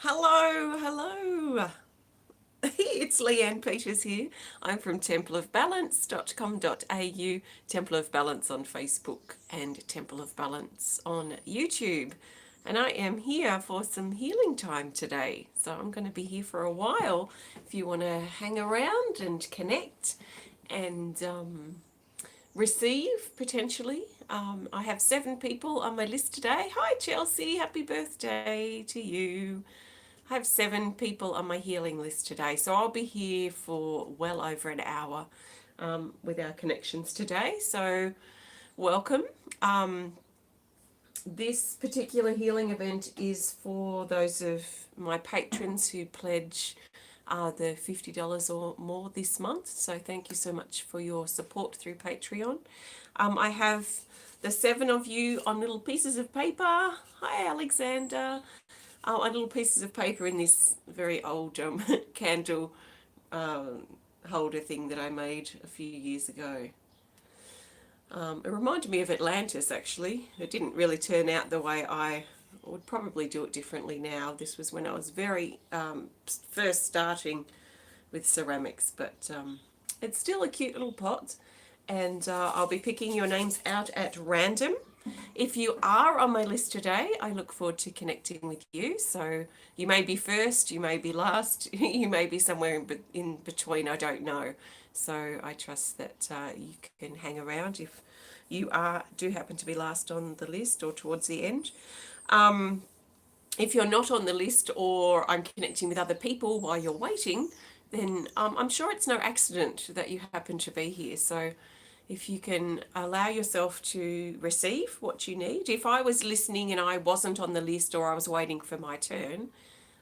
Hello, hello. It's Leanne Peters here. I'm from templeofbalance.com.au, Temple of Balance on Facebook, and Temple of Balance on YouTube. And I am here for some healing time today. So I'm going to be here for a while if you want to hang around and connect and receive potentially. I have 7 people on my list today. Hi, Chelsea. Happy birthday to you. I have 7 people on my healing list today, so I'll be here for well over an hour with our connections today. So, welcome. Um, this particular healing event is for those of my patrons who pledge the $50 or more this month. So, thank you so much for your support through Patreon. I have the 7 of you on little pieces of paper. Hi, Alexander. On little pieces of paper in this very old candle um, holder thing that I made a few years ago. It reminded me of Atlantis, actually. It didn't really turn out the way I would probably do it differently now. This was when I was very first starting with ceramics, but it's still a cute little pot. And I'll be picking your names out at random. If you are on my list today, I look forward to connecting with you. So you may be first, you may be last, you may be somewhere in between, I don't know. So I trust that you can hang around if you do happen to be last on the list or towards the end. If you're not on the list or I'm connecting with other people while you're waiting, then I'm sure it's no accident that you happen to be here. So if you can allow yourself to receive what you need. If I was listening and I wasn't on the list or I was waiting for my turn,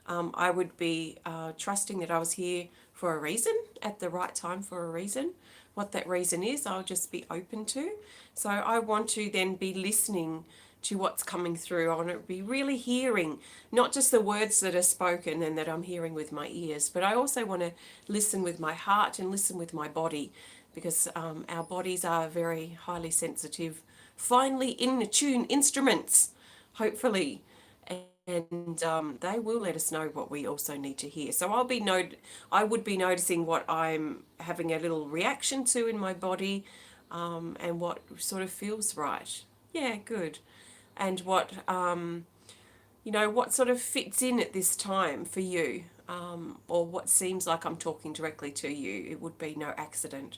I would be trusting that I was here for a reason, at the right time for a reason. What that reason is, I'll just be open to. So I want to then be listening to what's coming through. I want to be really hearing, not just the words that are spoken and that I'm hearing with my ears, but I also want to listen with my heart and listen with my body, because our bodies are very highly sensitive, finely in tune instruments, hopefully. And they will let us know what we also need to hear. So I would be noticing what I'm having a little reaction to in my body, and what sort of feels right. Yeah, good. And what sort of fits in at this time for you, or what seems like I'm talking directly to you. It would be no accident.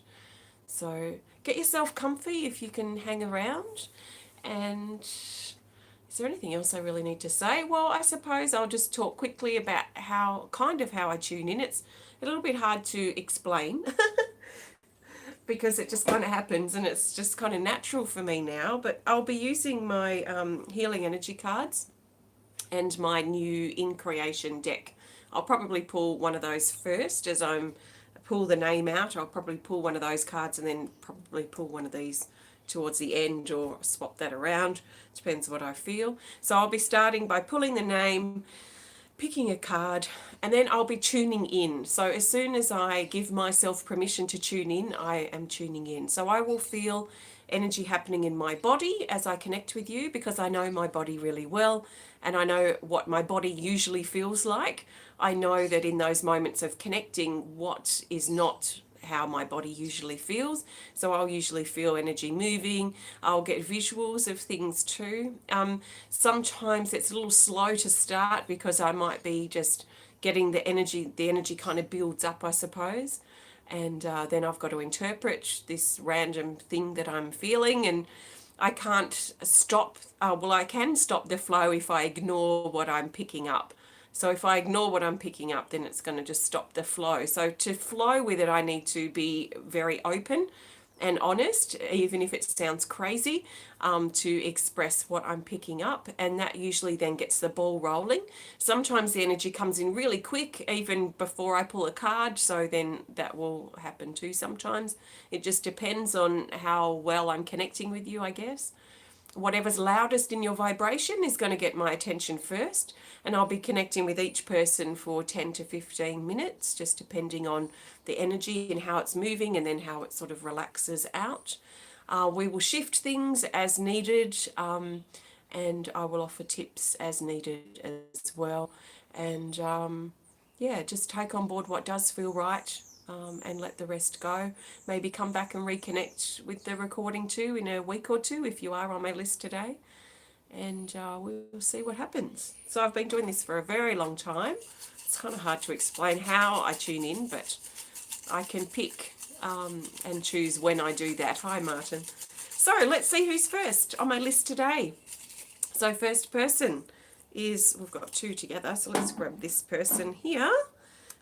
So get yourself comfy if you can hang around. And is there anything else I really need to say? Well, I suppose I'll just talk quickly about how I tune in. It's a little bit hard to explain because it just kind of happens and it's just kind of natural for me now. But I'll be using my healing energy cards and my new in creation deck. I'll probably pull one of those first as I'm pull the name out. I'll probably pull one of those cards and then probably pull one of these towards the end or swap that around. Depends what I feel. So I'll be starting by pulling the name, picking a card, and then I'll be tuning in. So as soon as I give myself permission to tune in, I am tuning in. So I will feel energy happening in my body as I connect with you, because I know my body really well and I know what my body usually feels like. I know that in those moments of connecting, what is not how my body usually feels. So I'll usually feel energy moving. I'll get visuals of things too. Sometimes it's a little slow to start because I might be just getting the energy kind of builds up, I suppose. And then I've got to interpret this random thing that I'm feeling, and I can't stop. I can stop the flow if I ignore what I'm picking up. So if I ignore what I'm picking up, then it's going to just stop the flow. So to flow with it, I need to be very open and honest, even if it sounds crazy, to express what I'm picking up. And that usually then gets the ball rolling. Sometimes the energy comes in really quick, even before I pull a card. So then that will happen too sometimes. It just depends on how well I'm connecting with you, I guess. Whatever's loudest in your vibration is going to get my attention first, and I'll be connecting with each person for 10 to 15 minutes, just depending on the energy and how it's moving, and then how it sort of relaxes out. We will shift things as needed, and I will offer tips as needed as well. And yeah, just take on board what does feel right, and let the rest go. Maybe come back and reconnect with the recording too in a week or two if you are on my list today, and we'll see what happens. So I've been doing this for a very long time. It's kind of hard to explain how I tune in, but I can pick and choose when I do that. Hi, Martin. So let's see who's first on my list today. So first person is, we've got two together, so let's grab this person here.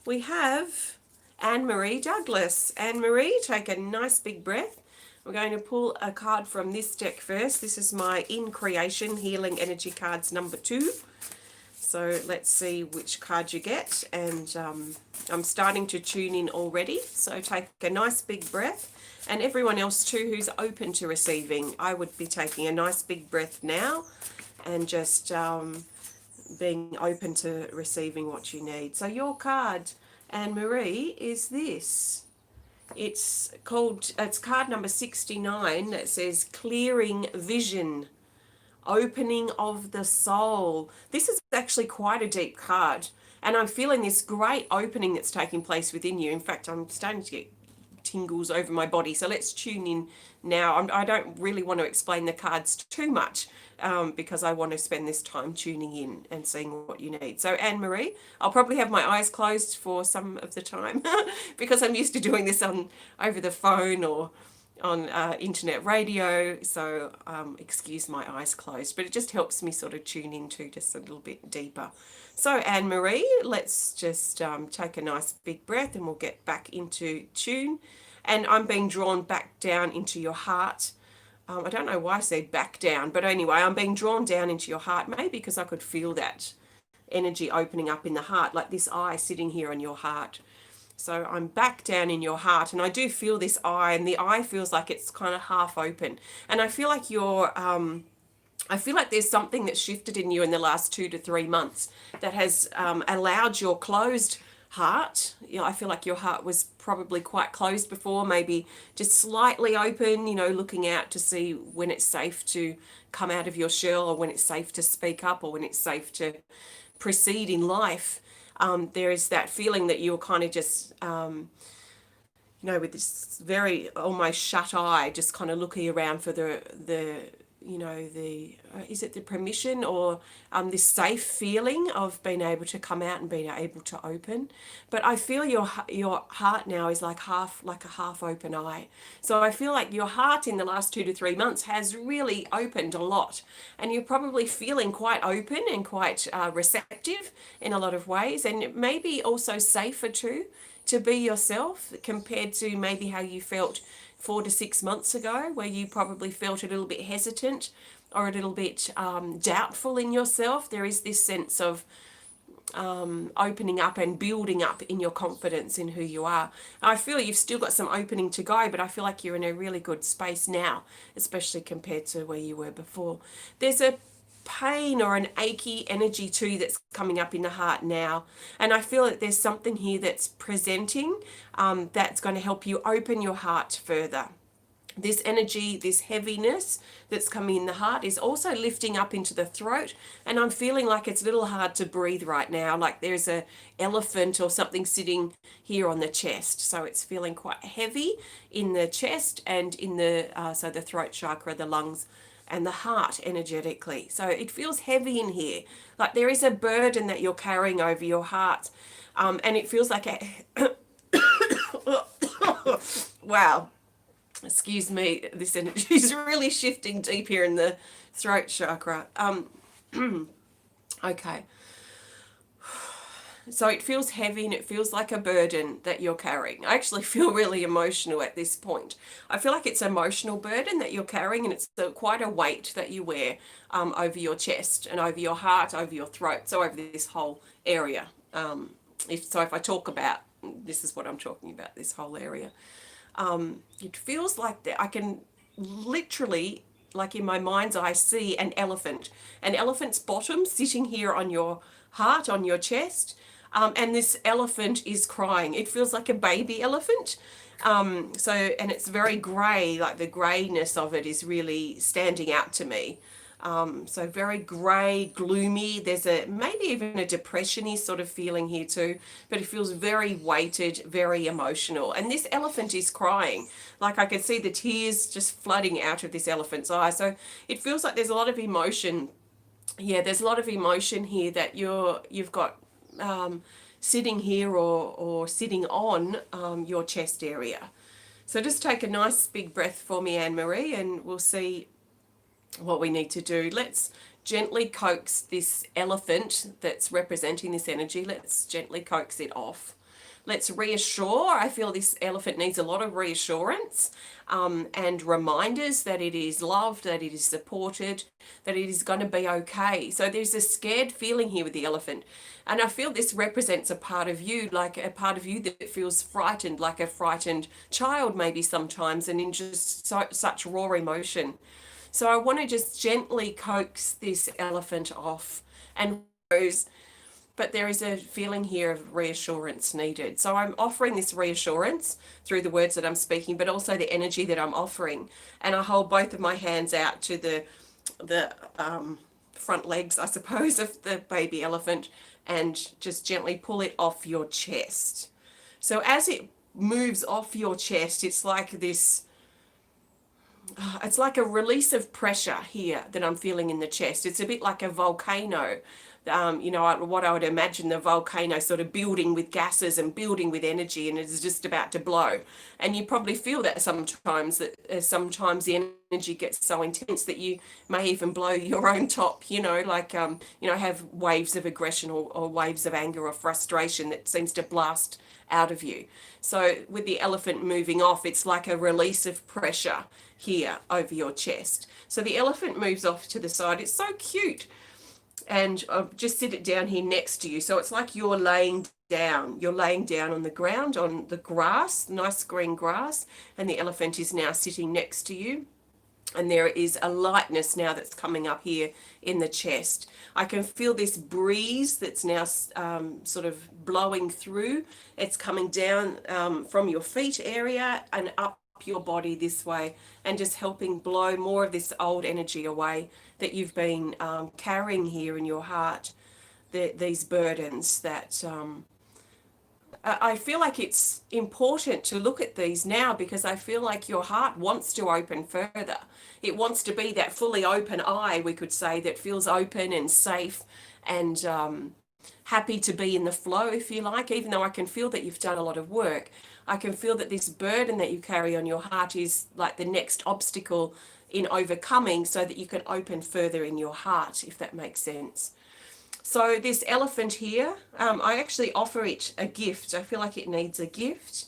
We have Anne-Marie Douglas. Anne-Marie, take a nice big breath. We're going to pull a card from this deck first. This is my In Creation Healing Energy cards number 2. So let's see which card you get, and I'm starting to tune in already, so take a nice big breath. And everyone else too who's open to receiving, I would be taking a nice big breath now and just being open to receiving what you need. So your card, Anne-Marie, is this. It's card number 69 that says Clearing Vision. Opening of the soul. This is actually quite a deep card, and I'm feeling this great opening that's taking place within you. In fact, I'm starting to get tingles over my body, so let's tune in now. I don't really want to explain the cards too much, because I want to spend this time tuning in and seeing what you need. So Anne-Marie, I'll probably have my eyes closed for some of the time because I'm used to doing this over the phone or on internet radio, so excuse my eyes closed, but it just helps me sort of tune into just a little bit deeper. So Anne-Marie, let's just take a nice big breath and we'll get back into tune. And I'm being drawn back down into your heart. I don't know why I said back down, but anyway, I'm being drawn down into your heart, maybe because I could feel that energy opening up in the heart, like this eye sitting here on your heart. So I'm back down in your heart, and I do feel this eye, and the eye feels like it's kind of half open. And I feel like I feel like there's something that's shifted in you in the last 2 to 3 months that has allowed your closed heart. You know, I feel like your heart was probably quite closed before, maybe just slightly open, you know, looking out to see when it's safe to come out of your shell, or when it's safe to speak up, or when it's safe to proceed in life. There is that feeling that you're kind of just, you know, with this very almost shut eye, just kind of looking around for the you know, is it the permission or this safe feeling of being able to come out and being able to open. But I feel your heart now is like a half open eye. So I feel like your heart in the last 2 to 3 months has really opened a lot, and you're probably feeling quite open and quite receptive in a lot of ways, and maybe also safer too to be yourself compared to maybe how you felt 4 to 6 months ago, where you probably felt a little bit hesitant or a little bit doubtful in yourself. There is this sense of opening up and building up in your confidence in who you are. I feel you've still got some opening to go, but I feel like you're in a really good space now, especially compared to where you were before. There's a pain or an achy energy too that's coming up in the heart now, and I feel that there's something here that's presenting that's going to help you open your heart further. This energy, this heaviness that's coming in the heart is also lifting up into the throat, and I'm feeling like it's a little hard to breathe right now, like there's a elephant or something sitting here on the chest. So it's feeling quite heavy in the chest and in the so the throat chakra, the lungs and the heart energetically. So it feels heavy in here, like there is a burden that you're carrying over your heart, and it feels like a wow, excuse me, this energy is really shifting deep here in the throat chakra. Okay. So it feels heavy and it feels like a burden that you're carrying. I actually feel really emotional at this point. I feel like it's an emotional burden that you're carrying, and it's quite a weight that you wear over your chest and over your heart, over your throat, so over this whole area. If I talk about, this is what I'm talking about, this whole area. It feels like that I can literally, like in my mind's eye, see an elephant's bottom sitting here on your heart, on your chest. And this elephant is crying. It feels like a baby elephant. And it's very grey, like the greyness of it is really standing out to me. So very grey, gloomy. There's maybe even a depression-y sort of feeling here too, but it feels very weighted, very emotional. And this elephant is crying. Like I can see the tears just flooding out of this elephant's eye. So it feels like there's a lot of emotion. Yeah, there's a lot of emotion here that you've got sitting here or sitting on your chest area. So just take a nice big breath for me, Anne-Marie, and we'll see what we need to do. Let's gently coax this elephant that's representing this energy. Let's gently coax it off. Let's reassure. I feel this elephant needs a lot of reassurance and reminders that it is loved, that it is supported, that it is going to be okay. So there's a scared feeling here with the elephant. And I feel this represents a part of you, like a part of you that feels frightened, like a frightened child maybe sometimes, and in just such raw emotion. So I want to just gently coax this elephant off and goes, but there is a feeling here of reassurance needed. So I'm offering this reassurance through the words that I'm speaking, but also the energy that I'm offering. And I hold both of my hands out to the front legs, I suppose, of the baby elephant and just gently pull it off your chest. So as it moves off your chest, it's like this, it's like a release of pressure here that I'm feeling in the chest. It's a bit like a volcano. What I would imagine the volcano sort of building with gases and building with energy, and it's just about to blow. And you probably feel that sometimes sometimes the energy gets so intense that you may even blow your own top, have waves of aggression or waves of anger or frustration that seems to blast out of you. So with the elephant moving off, it's like a release of pressure here over your chest. So the elephant moves off to the side. It's so cute. And I'll just sit it down here next to you. So it's like you're laying down. You're laying down on the ground, on the grass, nice green grass, and the elephant is now sitting next to you. And there is a lightness now that's coming up here in the chest. I can feel this breeze that's now sort of blowing through. It's coming down from your feet area and up your body this way, and just helping blow more of this old energy away that you've been carrying here in your heart, these burdens that I feel like it's important to look at these now, because I feel like your heart wants to open further. It wants to be that fully open eye, we could say, that feels open and safe and happy to be in the flow, if you like. Even though I can feel that you've done a lot of work, I can feel that this burden that you carry on your heart is like the next obstacle in overcoming, so that you can open further in your heart, if that makes sense. So this elephant here, I actually offer it a gift. I feel like it needs a gift.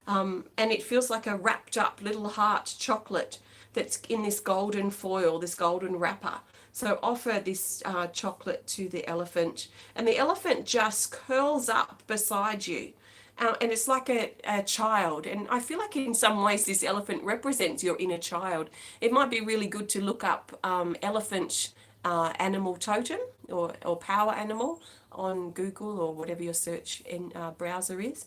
And it feels like a wrapped up little heart chocolate that's in this golden foil, this golden wrapper. So offer this chocolate to the elephant, and the elephant just curls up beside you. And it's like a child. And I feel like in some ways this elephant represents your inner child. It might be really good to look up elephant animal totem or power animal on Google or whatever your search in browser is,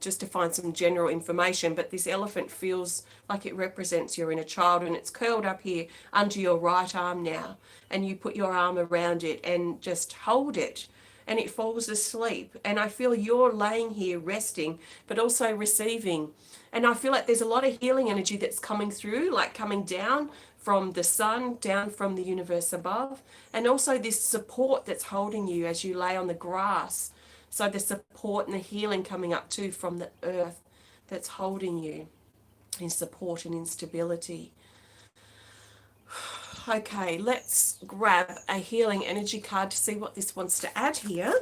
just to find some general information. But this elephant feels like it represents your inner child, and it's curled up here under your right arm now. And you put your arm around it and just hold it, and it falls asleep. And I feel you're laying here resting, but also receiving. And I feel like there's a lot of healing energy that's coming through, like coming down from the sun, down from the universe above, and also this support that's holding you as you lay on the grass. So the support and the healing coming up too from the earth that's holding you in support and in stability. Okay, let's grab a healing energy card to see what this wants to add here.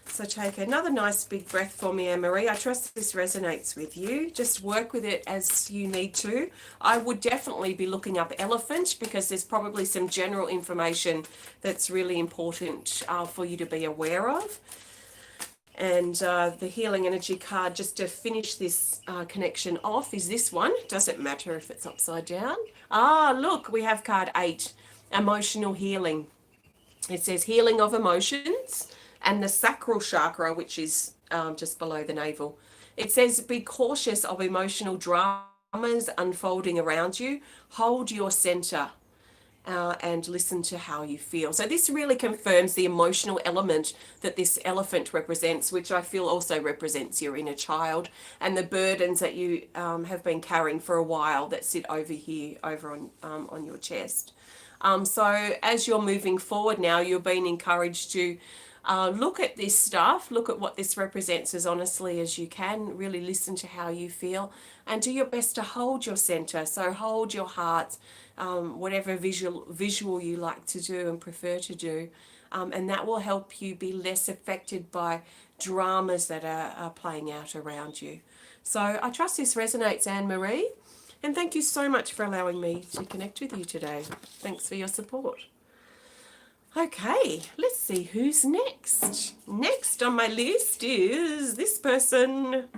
So take another nice big breath for me, Anne-Marie. I trust this resonates with you. Just work with it as you need to. I would definitely be looking up elephant, because there's probably some general information that's really important for you to be aware of. And the healing energy card, just to finish this connection off, is this one. Doesn't matter if it's upside down. Ah, look, we have card 8, emotional healing. It says healing of emotions and the sacral chakra, which is just below the navel. It says be cautious of emotional dramas unfolding around you. Hold your center. and listen to how you feel. So this really confirms the emotional element that this elephant represents, which I feel also represents your inner child and the burdens that you have been carrying for a while that sit over here, over on your chest. So as you're moving forward now, you're being encouraged to look at this stuff, look at what this represents as honestly as you can, really listen to how you feel, and do your best to hold your center. So hold your heart, whatever visual you like to do and prefer to do, and that will help you be less affected by dramas that are playing out around you. So I trust this resonates, Anne-Marie, and thank you so much for allowing me to connect with you today. Thanks for your support. Okay, let's see who's next. Next on my list is this person.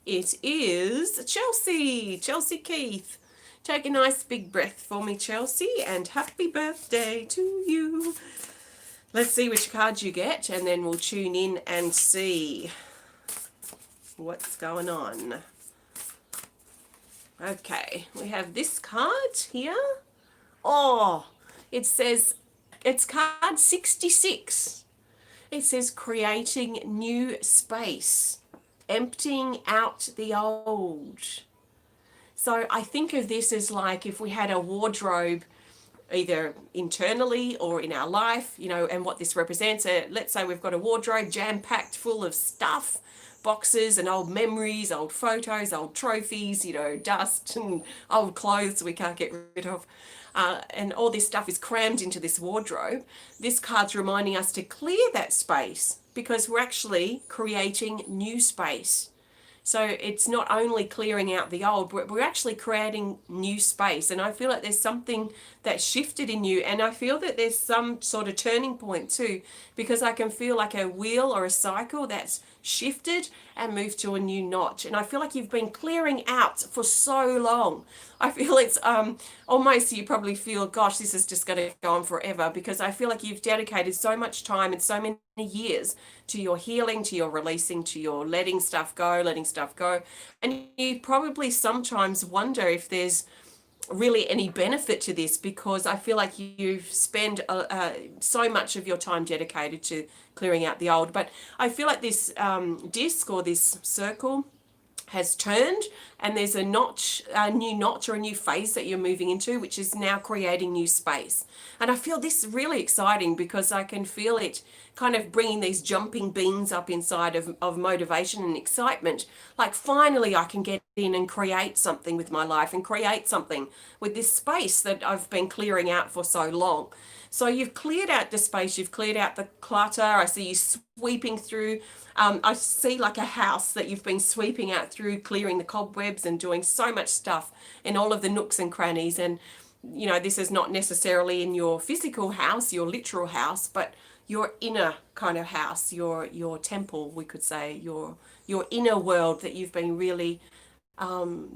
It is Chelsea Keith. Take a nice big breath for me, Chelsea, and happy birthday to you. Let's see which card you get, and then we'll tune in and see what's going on. Okay, we have this card here. Oh, it says, it's card 66. It says creating new space, emptying out the old. So I think of this as like if we had a wardrobe either internally or in our life, you know, and what this represents. Let's say we've got a wardrobe jam-packed full of stuff, boxes and old memories, old photos, old trophies, you know, dust and old clothes we can't get rid of. And all this stuff is crammed into this wardrobe. This card's reminding us to clear that space because we're actually creating new space. So it's not only clearing out the old, we're actually creating new space. And I feel like there's something that shifted in you. And I feel that there's some sort of turning point too, because I can feel like a wheel or a cycle that's shifted and moved to a new notch. And I feel like you've been clearing out for so long. I feel it's almost, you probably feel, gosh, this is just going to go on forever, because I feel like you've dedicated so much time and so many years to your healing, to your releasing, to your letting stuff go. And you probably sometimes wonder if there's really any benefit to this, because I feel like you've spent so much of your time dedicated to clearing out the old. But I feel like this disc or this circle has turned, and there's a notch, a new notch or a new phase that you're moving into, which is now creating new space. And I feel this really exciting because I can feel it kind of bringing these jumping beans up inside of motivation and excitement. Like finally I can get in and create something with my life and create something with this space that I've been clearing out for so long. So you've cleared out the space, you've cleared out the clutter. I see you sweeping through. I see like a house that you've been sweeping out through, clearing the cobwebs and doing so much stuff in all of the nooks and crannies. And, you know, this is not necessarily in your physical house, your literal house, but your inner kind of house, your temple, we could say, your inner world that you've been really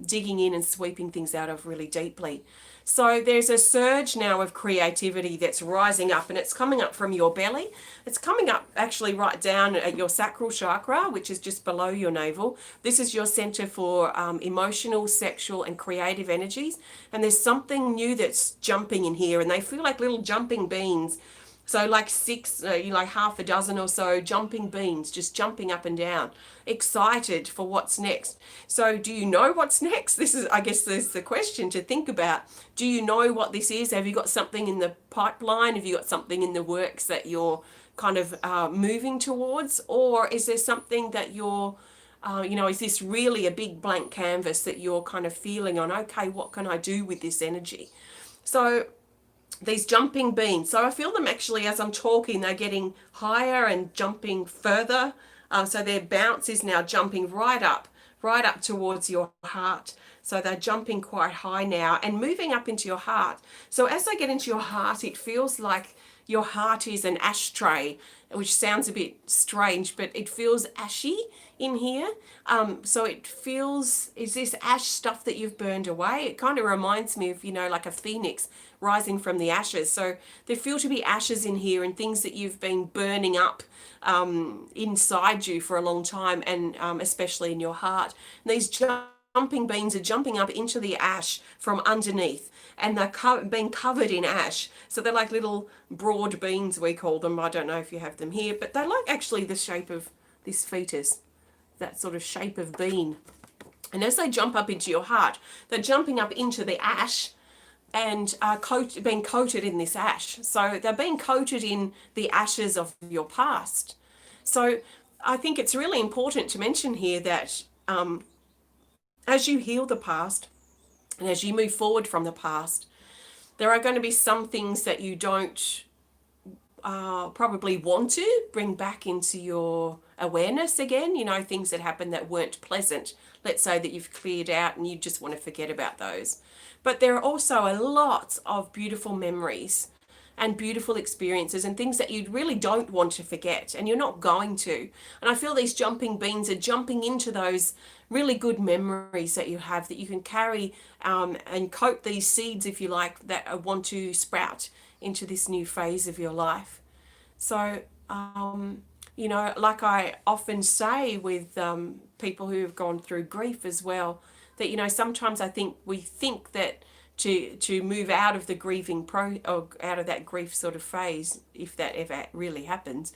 digging in and sweeping things out of really deeply. So there's a surge now of creativity that's rising up, and it's coming up from your belly. It's coming up actually right down at your sacral chakra, which is just below your navel. This is your center for emotional, sexual, and creative energies. And there's something new that's jumping in here, and they feel like little jumping beans. So like six, like half a dozen or so jumping beans, just jumping up and down, excited for what's next. So do you know what's next? This is, I guess, there's the question to think about. Do you know what this is? Have you got something in the pipeline? Have you got something in the works that you're kind of moving towards? Or is there something that you're, is this really a big blank canvas that you're kind of feeling on, okay, what can I do with this energy? So these jumping beans, so I feel them actually as I'm talking, they're getting higher and jumping further. So their bounce is now jumping right up towards your heart. So they're jumping quite high now and moving up into your heart. So as they get into your heart, it feels like your heart is an ashtray, which sounds a bit strange, but it feels ashy in here. So it feels, is this ash stuff that you've burned away? It kind of reminds me of, like a phoenix rising from the ashes. So there feel to be ashes in here and things that you've been burning up inside you for a long time, and especially in your heart. And these jumping beans are jumping up into the ash from underneath, and they're being covered in ash. So they're like little broad beans, we call them. I don't know if you have them here, but they're like actually the shape of this fetus, that sort of shape of bean. And as they jump up into your heart, they're jumping up into the ash and are being coated in this ash. So they're being coated in the ashes of your past. So I think it's really important to mention here that as you heal the past and as you move forward from the past, there are going to be some things that you don't probably want to bring back into your awareness again, you know, things that happened that weren't pleasant. Let's say that you've cleared out and you just want to forget about those. But there are also a lot of beautiful memories and beautiful experiences and things that you really don't want to forget, and you're not going to. And I feel these jumping beans are jumping into those really good memories that you have, that you can carry and coat these seeds, if you like, that want to sprout into this new phase of your life. So, you know, like I often say with people who have gone through grief as well, that, you know, sometimes I think we think that to move out of the grieving or out of that grief sort of phase, if that ever really happens,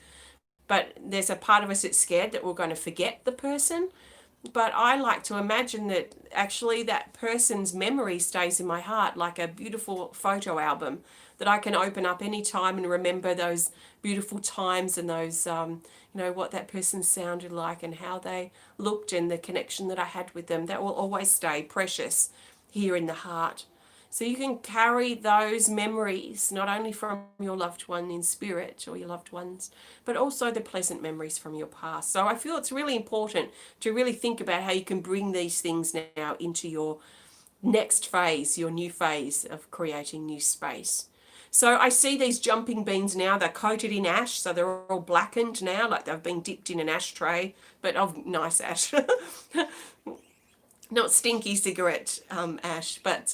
but there's a part of us that's scared that we're going to forget the person. But I like to imagine that actually that person's memory stays in my heart like a beautiful photo album that I can open up any time and remember those beautiful times and those, you know, what that person sounded like and how they looked and the connection that I had with them. That will always stay precious here in the heart. So you can carry those memories, not only from your loved one in spirit or your loved ones, but also the pleasant memories from your past. So I feel it's really important to really think about how you can bring these things now into your next phase, your new phase of creating new space. So I see these jumping beans now, they're coated in ash, so they're all blackened now, like they've been dipped in an ashtray, but of nice ash. Not stinky cigarette ash, but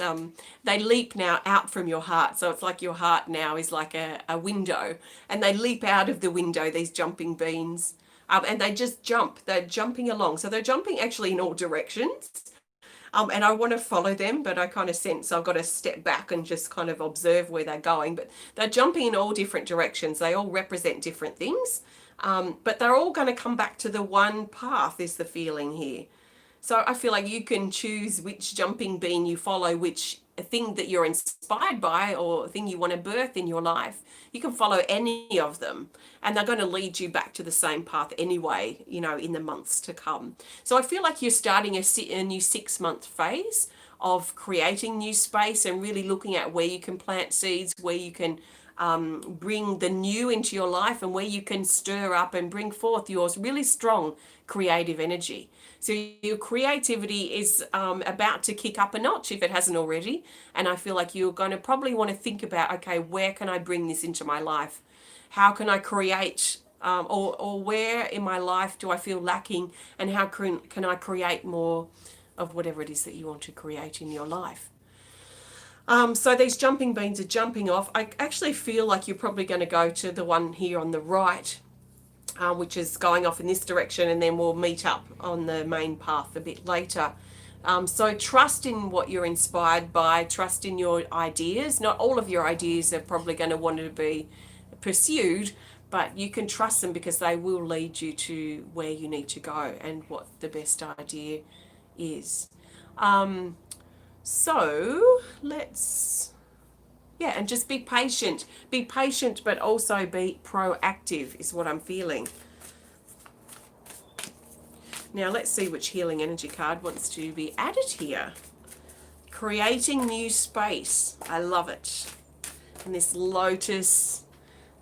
they leap now out from your heart. So it's like your heart now is like a window, and they leap out of the window, these jumping beans, and they just jump. They're jumping along. So they're jumping actually in all directions. And I want to follow them, but I kind of sense I've got to step back and just kind of observe where they're going. But they're jumping in all different directions. They all represent different things, but they're all going to come back to the one path, is the feeling here. So I feel like you can choose which jumping bean you follow, which thing that you're inspired by or thing you want to birth in your life. You can follow any of them, and they're going to lead you back to the same path anyway, you know, in the months to come. So I feel like you're starting a new 6-month phase of creating new space and really looking at where you can plant seeds, where you can bring the new into your life, and where you can stir up and bring forth your really strong creative energy. So your creativity is about to kick up a notch if it hasn't already. And I feel like you're going to probably want to think about, okay, where can I bring this into my life? How can I create, or where in my life do I feel lacking? And how can I create more of whatever it is that you want to create in your life? So these jumping beans are jumping off. I actually feel like you're probably going to go to the one here on the right, which is going off in this direction, and then we'll meet up on the main path a bit later. So trust in what you're inspired by, trust in your ideas. Not all of your ideas are probably going to want to be pursued, but you can trust them because they will lead you to where you need to go and what the best idea is. So let's, yeah, and just be patient. Be patient, but also be proactive is what I'm feeling. Now let's see which healing energy card wants to be added here. Creating new space. I love it. And this lotus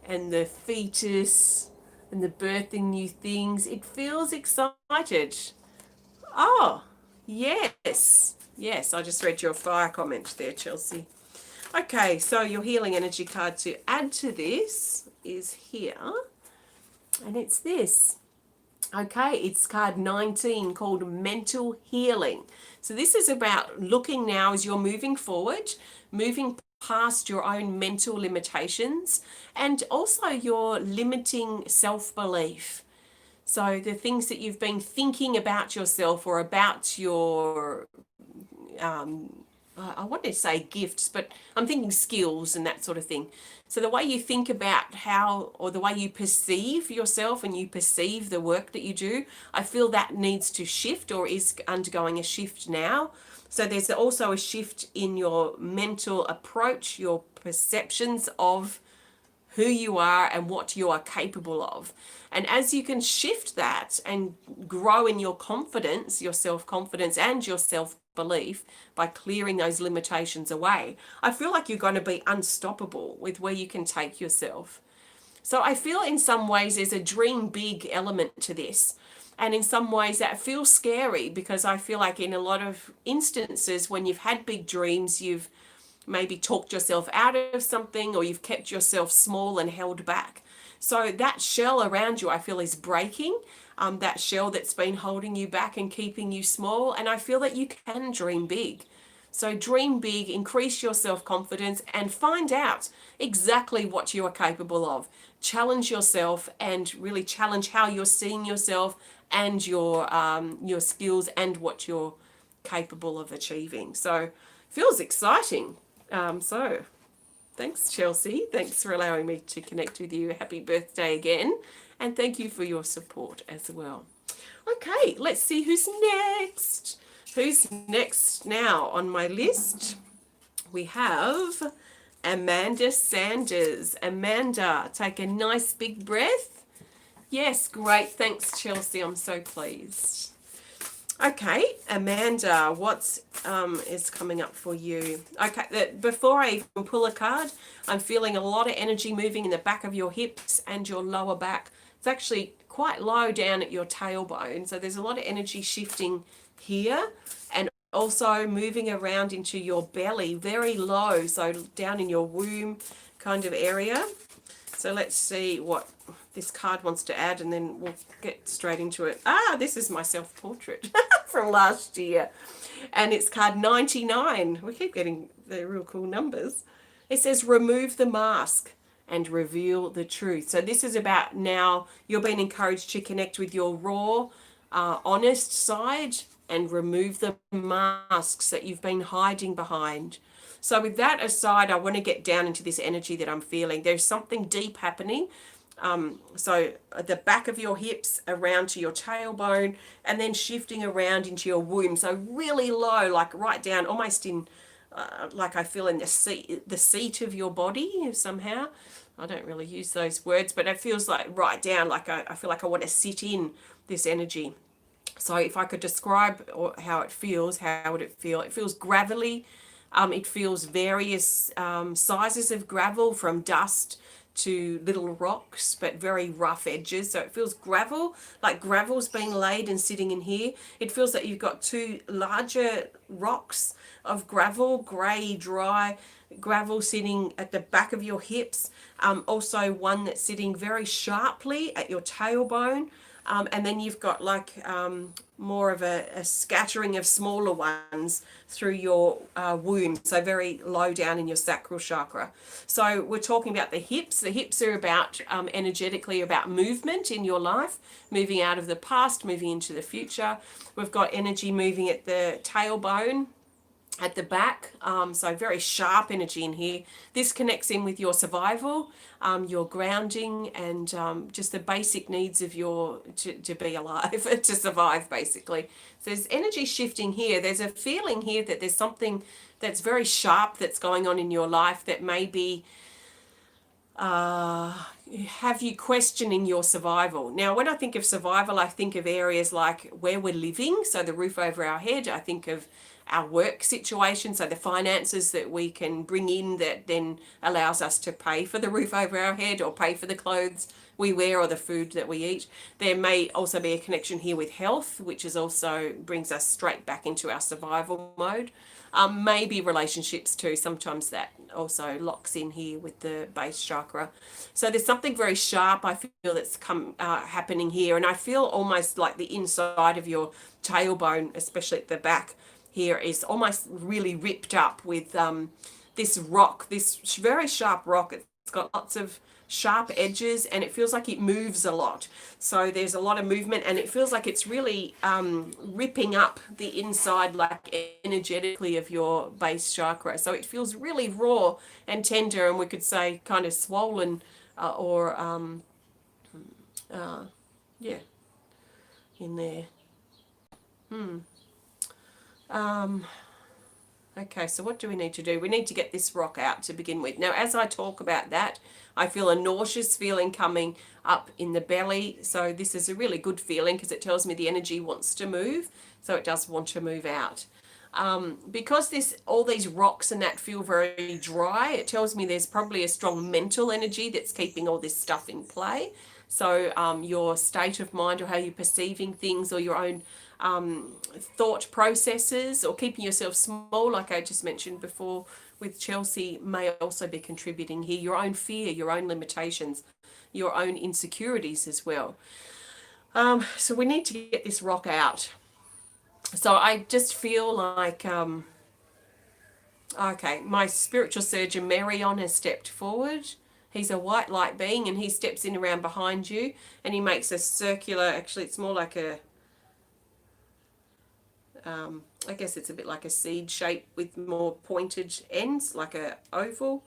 and the fetus and the birthing new things. It feels excited. Oh, yes. Yes, I just read your fire comment there, Chelsea. Okay, so your healing energy card to add to this is here, and it's this. Okay, it's card 19 called Mental Healing. So this is about looking now as you're moving forward, moving past your own mental limitations and also your limiting self-belief. So the things that you've been thinking about yourself or about your, I want to say gifts, but I'm thinking skills and that sort of thing. So the way you think about how, or the way you perceive yourself and you perceive the work that you do, I feel that needs to shift or is undergoing a shift now. So there's also a shift in your mental approach, your perceptions of who you are and what you are capable of. And as you can shift that and grow in your confidence, your self-confidence and your self-belief by clearing those limitations away, I feel like you're going to be unstoppable with where you can take yourself. So I feel in some ways there's a dream big element to this. And in some ways that feels scary because I feel like in a lot of instances when you've had big dreams, you've maybe talked yourself out of something or you've kept yourself small and held back. So that shell around you, I feel, is breaking. That shell that's been holding you back and keeping you small. And I feel that you can dream big. So dream big, increase your self-confidence and find out exactly what you are capable of. Challenge yourself and really challenge how you're seeing yourself and your skills and what you're capable of achieving. So feels exciting. So thanks, Chelsea. Thanks for allowing me to connect with you. Happy birthday again. And thank you for your support as well. Okay, let's see who's next. Who's next now on my list? We have Amanda Sanders. Amanda, take a nice big breath. Yes, great. Thanks, Chelsea. I'm so pleased. Okay, Amanda, what is coming up for you? Okay, before I even pull a card, I'm feeling a lot of energy moving in the back of your hips and your lower back. It's actually quite low down at your tailbone, so there's a lot of energy shifting here and also moving around into your belly, very low, so down in your womb kind of area. So let's see what this card wants to add and then we'll get straight into it. This is my self-portrait from last year. And it's card 99. We keep getting the real cool numbers. It says, remove the mask and reveal the truth. So this is about now you're being encouraged to connect with your raw, honest side and remove the masks that you've been hiding behind. So with that aside, I want to get down into this energy that I'm feeling. There's something deep happening. So at the back of your hips around to your tailbone and then shifting around into your womb. So really low, like right down, almost in, like I feel in the seat of your body somehow. I don't really use those words, but it feels like right down, like I feel like I want to sit in this energy. So if I could describe how it feels, how would it feel? It feels gravelly. It feels various sizes of gravel from dust to little rocks, but very rough edges. So it feels gravel, like gravel's being laid and sitting in here. It feels like you've got two larger rocks of gravel, grey, dry gravel sitting at the back of your hips. Also one that's sitting very sharply at your tailbone. And then you've got like more of a scattering of smaller ones through your womb, so very low down in your sacral chakra. So we're talking about the hips. The hips are about energetically about movement in your life, moving out of the past, moving into the future. We've got energy moving at the tailbone, at the back, so very sharp energy in here. This connects in with your survival, your grounding, and just the basic needs of your to be alive, to survive, basically. So there's energy shifting here. There's a feeling here that there's something that's very sharp that's going on in your life that may be have you questioning your survival. Now, when I think of survival, I think of areas like where we're living, so the roof over our head. I think of our work situation, so the finances that we can bring in that then allows us to pay for the roof over our head or pay for the clothes we wear or the food that we eat. There may also be a connection here with health, which is also brings us straight back into our survival mode. Maybe relationships too. Sometimes that also locks in here with the base chakra. So there's something very sharp I feel that's happening here, and I feel almost like the inside of your tailbone, especially at the back here, is almost really ripped up with this rock, this very sharp rock. It's got lots of sharp edges, and it feels like it moves a lot. So there's a lot of movement, and it feels like it's really ripping up the inside, like energetically, of your base chakra. So it feels really raw and tender, and we could say kind of swollen, or yeah, in there. Okay, so what do we need to do? We need to get this rock out to begin with. Now, as I talk about that, I feel a nauseous feeling coming up in the belly. So this is a really good feeling because it tells me the energy wants to move. So it does want to move out. Because all these rocks and that feel very dry, it tells me there's probably a strong mental energy that's keeping all this stuff in play. So your state of mind, or how you're perceiving things, or your own thought processes, or keeping yourself small, like I just mentioned before with Chelsea, may also be contributing here. Your own fear, your own limitations, your own insecurities as well. So we need to get this rock out. So I just feel like, okay, my spiritual surgeon, Marion, has stepped forward. He's a white light being, and he steps in around behind you, and he makes a circular, actually it's more like a, I guess it's a bit like a seed shape with more pointed ends, like a oval.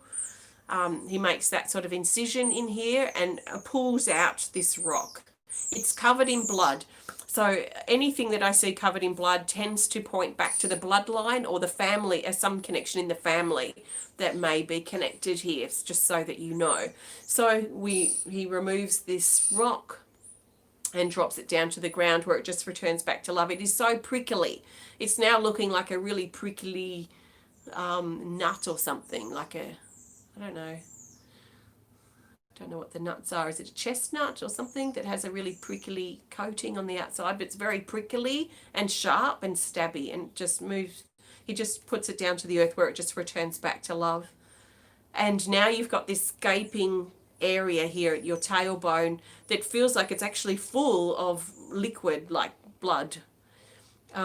He makes that sort of incision in here and pulls out this rock. It's covered in blood. So anything that I see covered in blood tends to point back to the bloodline or the family, as some connection in the family that may be connected here. It's just so that you know. So he removes this rock and drops it down to the ground, where it just returns back to love. It is so prickly. It's now looking like a really prickly nut or something, like a, I don't know what the nuts are. Is it a chestnut or something that has a really prickly coating on the outside? But it's very prickly and sharp and stabby, and just moves. He just puts it down to the earth, where it just returns back to love. And now you've got this gaping area here at your tailbone that feels like it's actually full of liquid, like blood.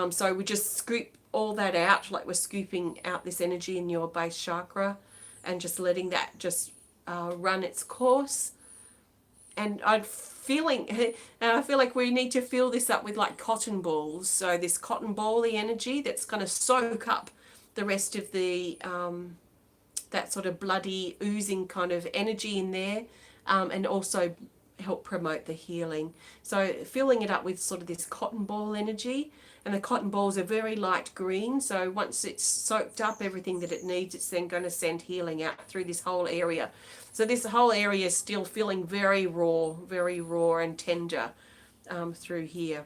So we just scoop all that out, like we're scooping out this energy in your base chakra, and just letting that just run its course. And I feel like we need to fill this up with like cotton balls. So this cotton ball-y energy that's going to soak up the rest of the that sort of bloody oozing kind of energy in there, and also help promote the healing. So filling it up with sort of this cotton ball energy, and the cotton balls are very light green. So once it's soaked up everything that it needs, it's then going to send healing out through this whole area. So this whole area is still feeling very raw and tender through here.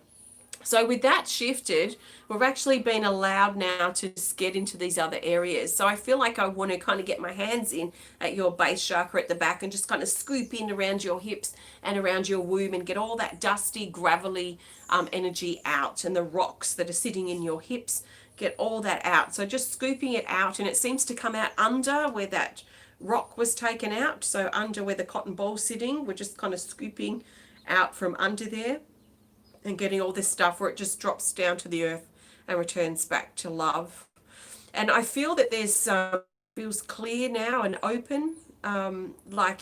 So with that shifted, we've actually been allowed now to get into these other areas. So I feel like I want to kind of get my hands in at your base chakra at the back, and just kind of scoop in around your hips and around your womb, and get all that dusty, gravelly energy out, and the rocks that are sitting in your hips, get all that out. So just scooping it out, and it seems to come out under where that rock was taken out. So under where the cotton ball's sitting, we're just kind of scooping out from under there, and getting all this stuff where it just drops down to the earth and returns back to love. And I feel that there's feels clear now and open, like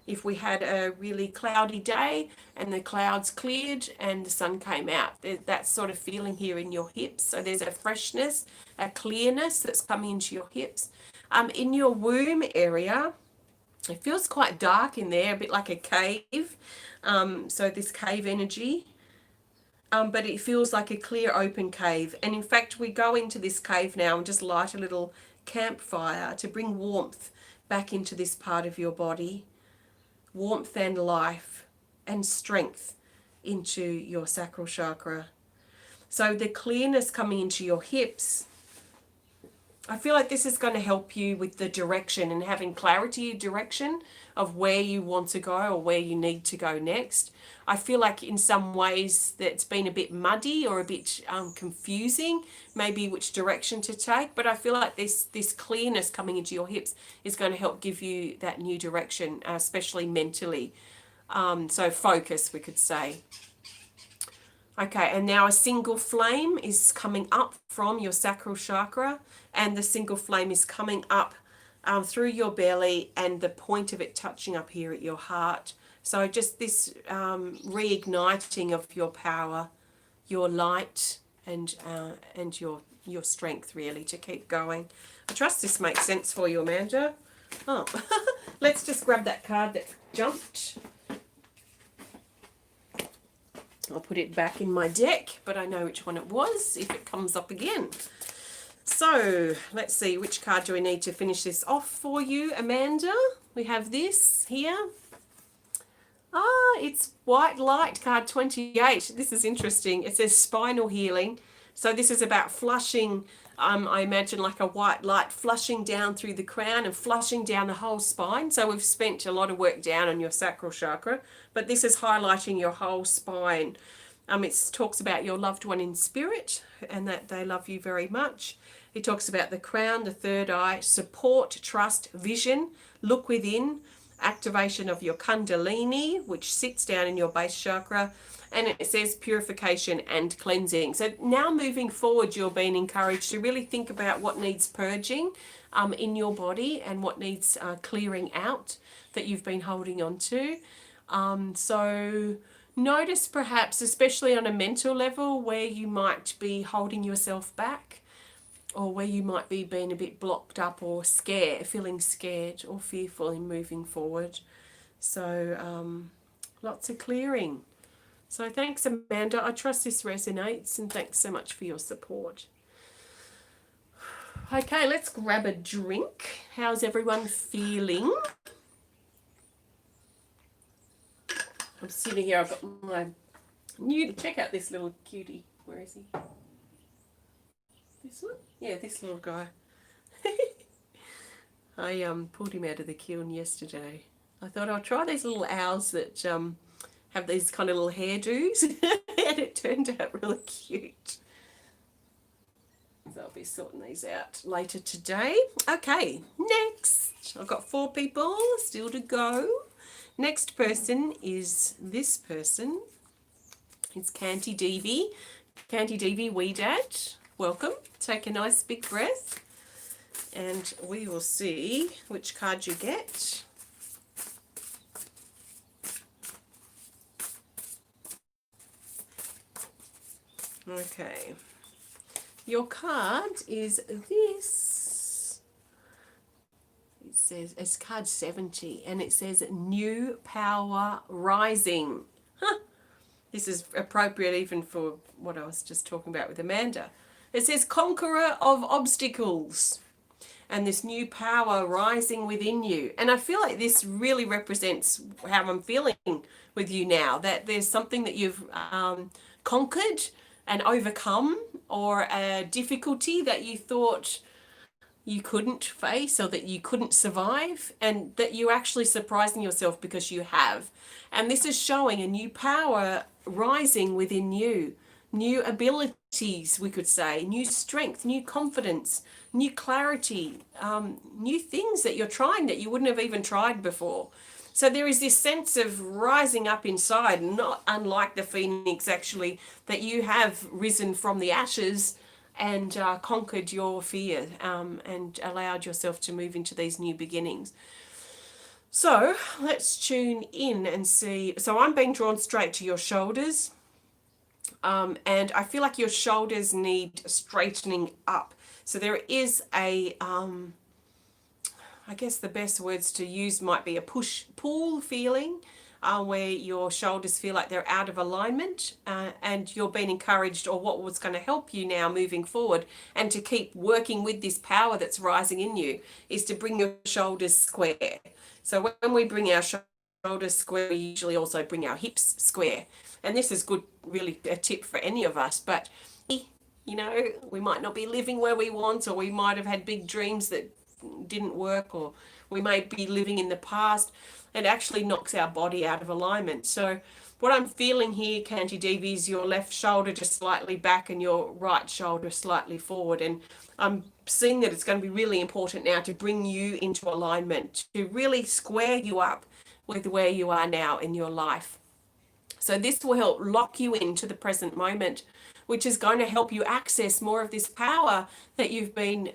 if we had a really cloudy day and the clouds cleared and the sun came out. There's that sort of feeling here in your hips. So there's a freshness, a clearness that's coming into your hips. In your womb area, it feels quite dark in there, a bit like a cave. So this cave energy. But it feels like a clear open cave. And in fact, we go into this cave now and just light a little campfire to bring warmth back into this part of your body. Warmth and life and strength into your sacral chakra. So the clearness coming into your hips, I feel like this is going to help you with the direction and having clarity of direction of where you want to go or where you need to go next. I feel like in some ways that's been a bit muddy or a bit confusing, maybe which direction to take. But I feel like this clearness coming into your hips is going to help give you that new direction, especially mentally. So focus, we could say. Okay, and now a single flame is coming up from your sacral chakra, and the single flame is coming up through your belly and the point of it touching up here at your heart. So just this reigniting of your power, your light, and your strength, really, to keep going. I trust this makes sense for you, Amanda. Oh, let's just grab that card that jumped. I'll put it back in my deck, but I know which one it was if it comes up again. So let's see, which card do we need to finish this off for you, Amanda? We have this here. It's White Light, card 28. This is interesting. It says Spinal Healing. So this is about flushing, I imagine, like a white light flushing down through the crown and flushing down the whole spine. So we've spent a lot of work down on your sacral chakra, but this is highlighting your whole spine. It talks about your loved one in spirit and that they love you very much. It talks about the crown, the third eye, support, trust, vision, look within, activation of your kundalini, which sits down in your base chakra, and it says purification and cleansing. So now moving forward, you're being encouraged to really think about what needs purging in your body and what needs clearing out that you've been holding on to. So notice perhaps, especially on a mental level, where you might be holding yourself back, or where you might be being a bit blocked up or scared, feeling scared or fearful in moving forward. So lots of clearing. So thanks, Amanda. I trust this resonates, and thanks so much for your support. Okay, let's grab a drink. How's everyone feeling? I'm sitting here, I've got my new, check out this little cutie. Where is he? This one? Yeah, this little guy. I pulled him out of the kiln yesterday. I thought I'll try these little owls that have these kind of little hairdos, and it turned out really cute. So I'll be sorting these out later today. Okay, next. I've got 4 people still to go. Next person is this person. It's KantiDevi Wedad. Welcome. Take a nice big breath, and we will see which card you get. Okay. Your card is this. It says, it's card 70, and it says New Power Rising. Huh. This is appropriate even for what I was just talking about with Amanda. It says Conqueror of Obstacles, and this new power rising within you. And I feel like this really represents how I'm feeling with you now, that there's something that you've conquered and overcome, or a difficulty that you thought you couldn't face or that you couldn't survive, and that you're actually surprising yourself because you have. And this is showing a new power rising within you, new abilities, we could say, new strength, new confidence, new clarity, new things that you're trying that you wouldn't have even tried before. So there is this sense of rising up inside, not unlike the phoenix, actually, that you have risen from the ashes and conquered your fear and allowed yourself to move into these new beginnings. So let's tune in and see. So I'm being drawn straight to your shoulders, and I feel like your shoulders need straightening up. So there is a, I guess the best words to use might be a push-pull feeling, where your shoulders feel like they're out of alignment, and you're being encouraged, or what was going to help you now moving forward and to keep working with this power that's rising in you, is to bring your shoulders square. So when we bring our shoulders square, we usually also bring our hips square. And this is good, really a tip for any of us, but you know, we might not be living where we want, or we might have had big dreams that didn't work, or we may be living in the past. It actually knocks our body out of alignment. So what I'm feeling here, KantiDevi, is your left shoulder just slightly back and your right shoulder slightly forward. And I'm seeing that it's going to be really important now to bring you into alignment, to really square you up with where you are now in your life. So this will help lock you into the present moment, which is going to help you access more of this power that you've been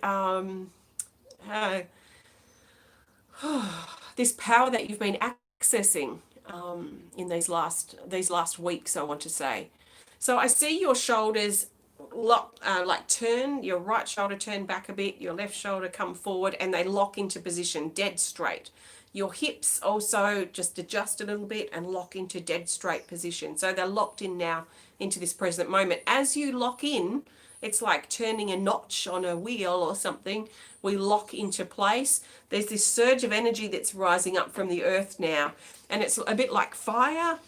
this power that you've been accessing in these last weeks, I want to say. So I see your shoulders lock, like turn, your right shoulder turn back a bit, your left shoulder come forward, and they lock into position, dead straight. Your hips also just adjust a little bit and lock into dead straight position. So they're locked in now into this present moment. As you lock in, it's like turning a notch on a wheel or something. We lock into place. There's this surge of energy that's rising up from the earth now. And it's a bit like fire.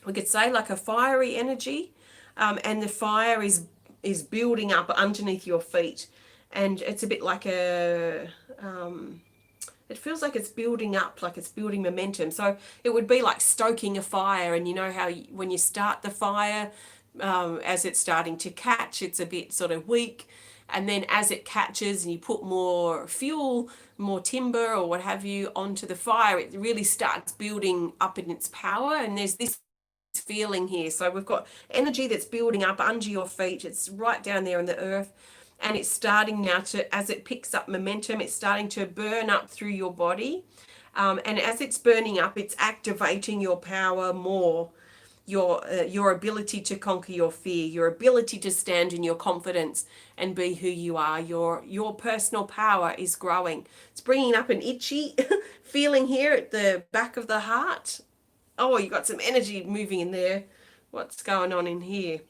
We could say like a fiery energy. And the fire is building up underneath your feet. And it's a bit like a... it feels like it's building up, like it's building momentum. So it would be like stoking a fire. And you know how when you start the fire, as it's starting to catch, it's a bit sort of weak. And then as it catches and you put more fuel, more timber or what have you onto the fire, it really starts building up in its power. And there's this feeling here. So we've got energy that's building up under your feet. It's right down there in the earth. And it's starting now to, as it picks up momentum, it's starting to burn up through your body. And as it's burning up, it's activating your power more. Your ability to conquer your fear, your ability to stand in your confidence and be who you are. Your personal power is growing. It's bringing up an itchy feeling here at the back of the heart. Oh, you got some energy moving in there. What's going on in here?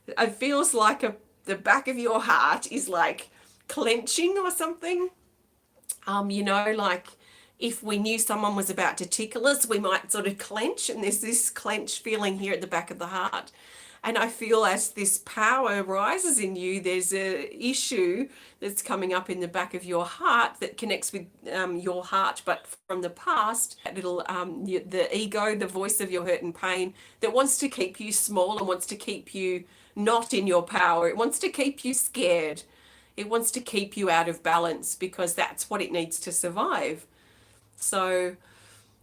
It feels like the back of your heart is like clenching or something. You know, like if we knew someone was about to tickle us, we might sort of clench, and there's this clench feeling here at the back of the heart. And I feel as this power rises in you, there's a issue that's coming up in the back of your heart that connects with your heart, but from the past, that little, the ego, the voice of your hurt and pain that wants to keep you small and wants to keep you not in your power. It wants to keep you scared. It wants to keep you out of balance because that's what it needs to survive. So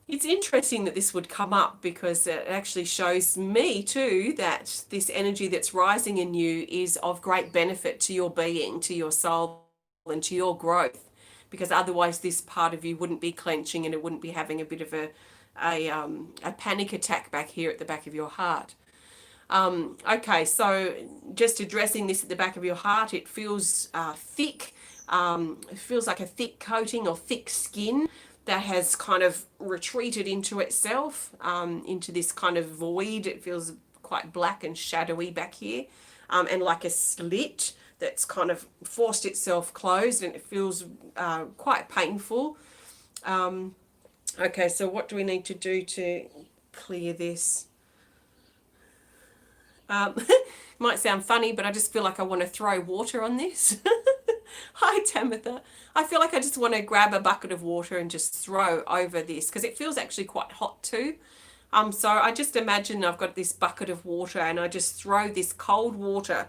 it's interesting that this would come up because it actually shows me too that this energy that's rising in you is of great benefit to your being, to your soul, and to your growth. Because otherwise this part of you wouldn't be clenching and it wouldn't be having a bit of a panic attack back here at the back of your heart. Okay, so just addressing this at the back of your heart, it feels thick. It feels like a thick coating or thick skin that has kind of retreated into itself, into this kind of void. It feels quite black and shadowy back here, and like a slit that's kind of forced itself closed, and it feels quite painful. Okay, so what do we need to do to clear this? Might sound funny, but I just feel like I want to throw water on this. Hi, Tamitha. I feel like I just want to grab a bucket of water and just throw over this because it feels actually quite hot too. So I just imagine I've got this bucket of water and I just throw this cold water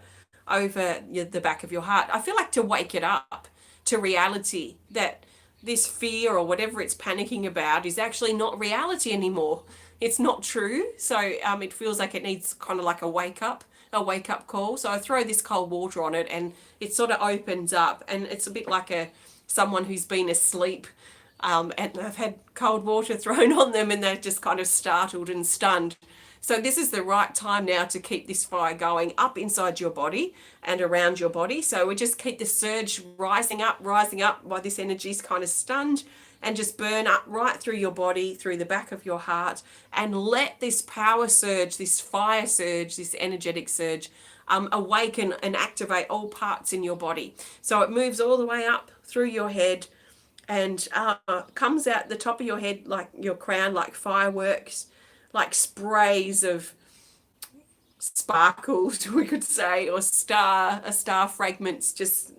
over the back of your heart. I feel like to wake it up to reality that this fear or whatever it's panicking about is actually not reality anymore. It's not true. So it feels like it needs kind of like a wake up call. So I throw this cold water on it and it sort of opens up, and it's a bit like someone who's been asleep and they've had cold water thrown on them and they're just kind of startled and stunned. So this is the right time now to keep this fire going up inside your body and around your body. So we just keep the surge rising up while this energy's kind of stunned, and just burn up right through your body, through the back of your heart, and let this power surge, this fire surge, this energetic surge awaken and activate all parts in your body. So it moves all the way up through your head and comes out the top of your head, like your crown, like fireworks, like sprays of sparkles, we could say, or star fragments just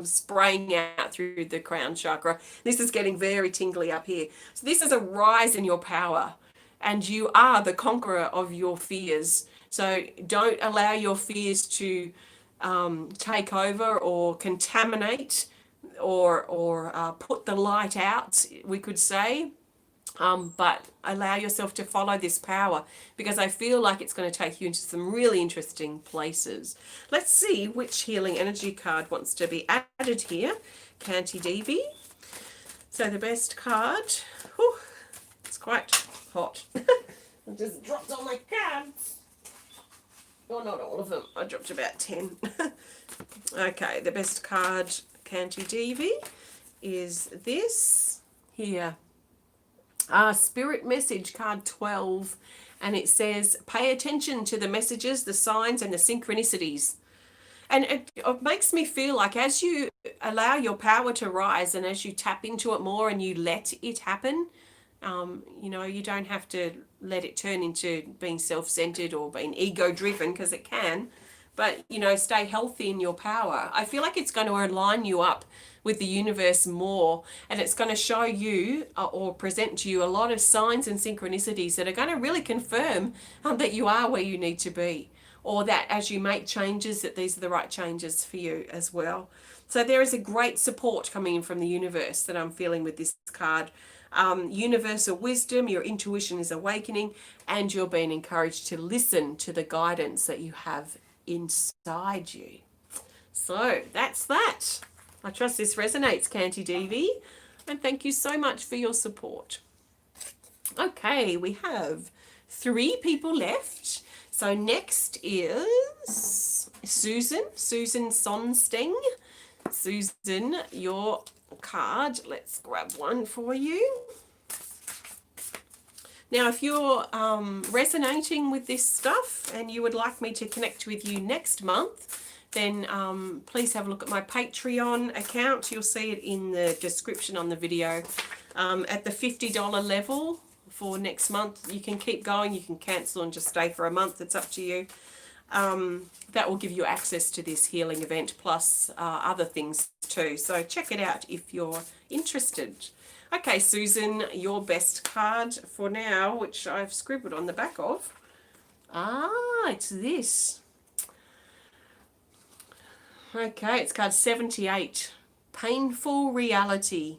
spraying out through the crown chakra. This is getting very tingly up here. So this is a rise in your power, and you are the conqueror of your fears. So don't allow your fears to take over or contaminate or put the light out, we could say. But allow yourself to follow this power, because I feel like it's going to take you into some really interesting places. Let's see which healing energy card wants to be added here. KantiDevi. So the best card, whew, it's quite hot. I just dropped all my cards. Oh, not all of them. I dropped about 10. Okay, the best card, KantiDevi, is this here. Spirit message, card 12. And it says, pay attention to the messages, the signs, and the synchronicities. And it makes me feel like as you allow your power to rise and as you tap into it more and you let it happen, you don't have to let it turn into being self-centered or being ego-driven, because it can. But, stay healthy in your power. I feel like it's going to align you up with the universe more, and it's going to show you or present to you a lot of signs and synchronicities that are going to really confirm that you are where you need to be, or that as you make changes, that these are the right changes for you as well. So there is a great support coming in from the universe that I'm feeling with this card. Universal wisdom, your intuition is awakening, and you're being encouraged to listen to the guidance that you have inside you. So that's that. I trust this resonates, KantiDevi, and thank you so much for your support. Okay, we have 3 people left. So next is Susan Sonsteng. Susan, your card. Let's grab one for you. Now, if you're resonating with this stuff and you would like me to connect with you next month, then please have a look at my Patreon account. You'll see it in the description on the video. At the $50 level for next month, you can keep going, you can cancel and just stay for a month. It's up to you. That will give you access to this healing event plus other things too. So check it out if you're interested. Okay, Susan, your best card for now, which I've scribbled on the back of. It's this. Okay, it's card 78. Painful reality.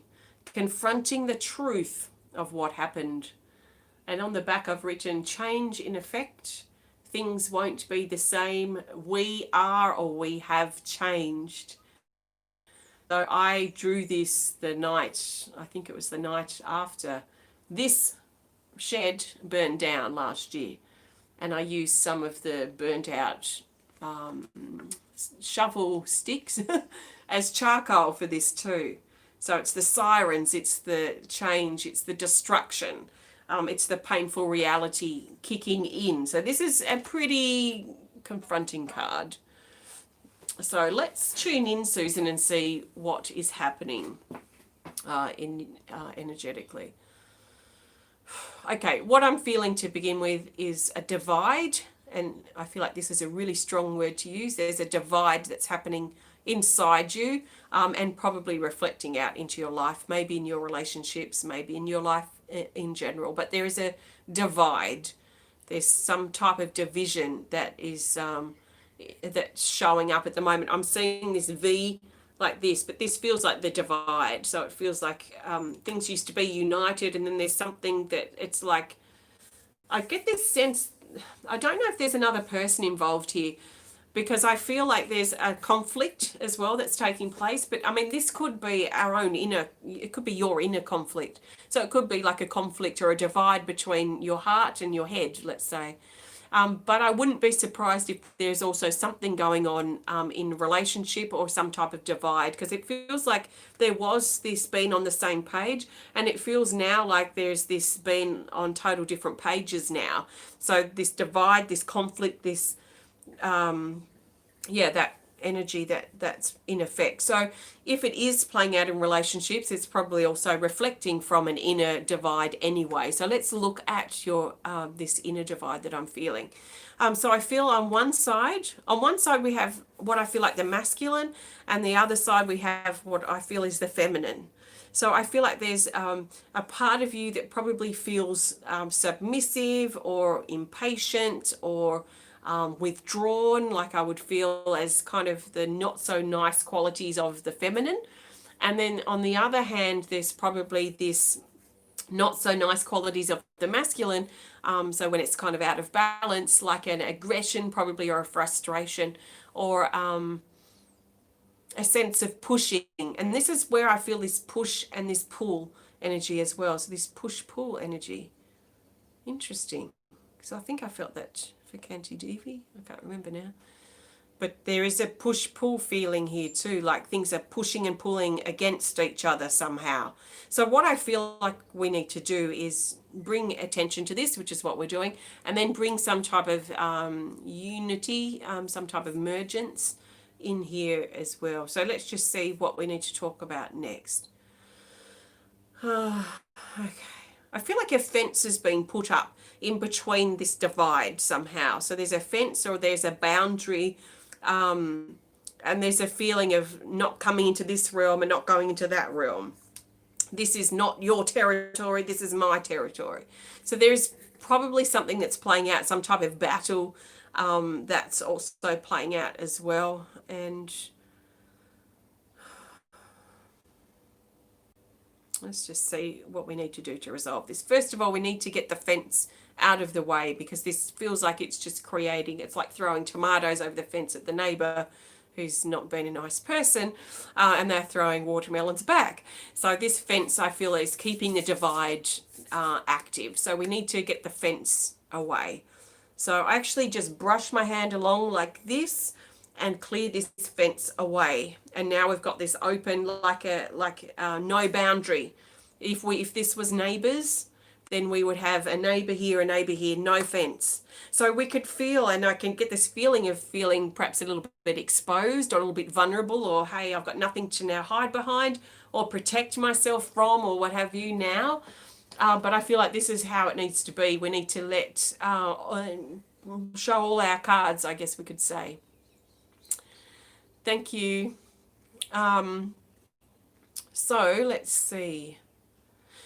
Confronting the truth of what happened. And on the back I've written, change in effect. Things won't be the same. We are, or we have changed. So I drew this the night, I think it was the night after this shed burned down last year. And I used some of the burnt out shovel sticks as charcoal for this too. So it's the sirens, it's the change, it's the destruction. It's the painful reality kicking in. So this is a pretty confronting card. So let's tune in, Susan, and see what is happening energetically. Okay, what I'm feeling to begin with is a divide, and I feel like this is a really strong word to use. There's a divide that's happening inside you and probably reflecting out into your life, maybe in your relationships, maybe in your life in general. But there is a divide. There's some type of division that is that's showing up at the moment. I'm seeing this V like this, but this feels like the divide. So it feels like things used to be united, and then there's something that it's like, I get this sense, I don't know if there's another person involved here, because I feel like there's a conflict as well that's taking place. But I mean, this could be our own it could be your inner conflict. So it could be like a conflict or a divide between your heart and your head, let's say. But I wouldn't be surprised if there's also something going on in relationship or some type of divide, because it feels like there was this being on the same page, and it feels now like there's this being on total different pages now. So this divide, this conflict, this that energy that's in effect. So if it is playing out in relationships, it's probably also reflecting from an inner divide anyway. So let's look at your this inner divide that I'm feeling. So I feel on one side we have what I feel like the masculine, and the other side we have what I feel is the feminine. So I feel like there's a part of you that probably feels submissive or impatient or withdrawn, like I would feel as kind of the not so nice qualities of the feminine. And then on the other hand, there's probably this not so nice qualities of the masculine. So when it's kind of out of balance, like an aggression probably, or a frustration, or a sense of pushing. And this is where I feel this push and this pull energy as well. So this push-pull energy. Interesting. So I think I felt that for KantiDevi. I can't remember now. But there is a push-pull feeling here too, like things are pushing and pulling against each other somehow. So what I feel like we need to do is bring attention to this, which is what we're doing, and then bring some type of unity, some type of emergence in here as well. So let's just see what we need to talk about next. Okay. I feel like a fence is being put up in between this divide somehow. So there's a fence or there's a boundary, and there's a feeling of not coming into this realm and not going into that realm. This is not your territory, this is my territory. So there's probably something that's playing out, some type of battle that's also playing out as well. And let's just see what we need to do to resolve this. First of all, we need to get the fence out of the way, because this feels like it's just creating, it's like throwing tomatoes over the fence at the neighbor who's not been a nice person, and they're throwing watermelons back. So this fence, I feel, is keeping the divide active. So we need to get the fence away. So I actually just brush my hand along like this and clear this fence away. And now we've got this open, like no boundary. If this was neighbors, then we would have a neighbor here, no fence. So we could feel, and I can get this feeling of feeling perhaps a little bit exposed or a little bit vulnerable, or hey, I've got nothing to now hide behind or protect myself from, or what have you now. But I feel like this is how it needs to be. We need to let show all our cards, I guess we could say. Thank you. So let's see.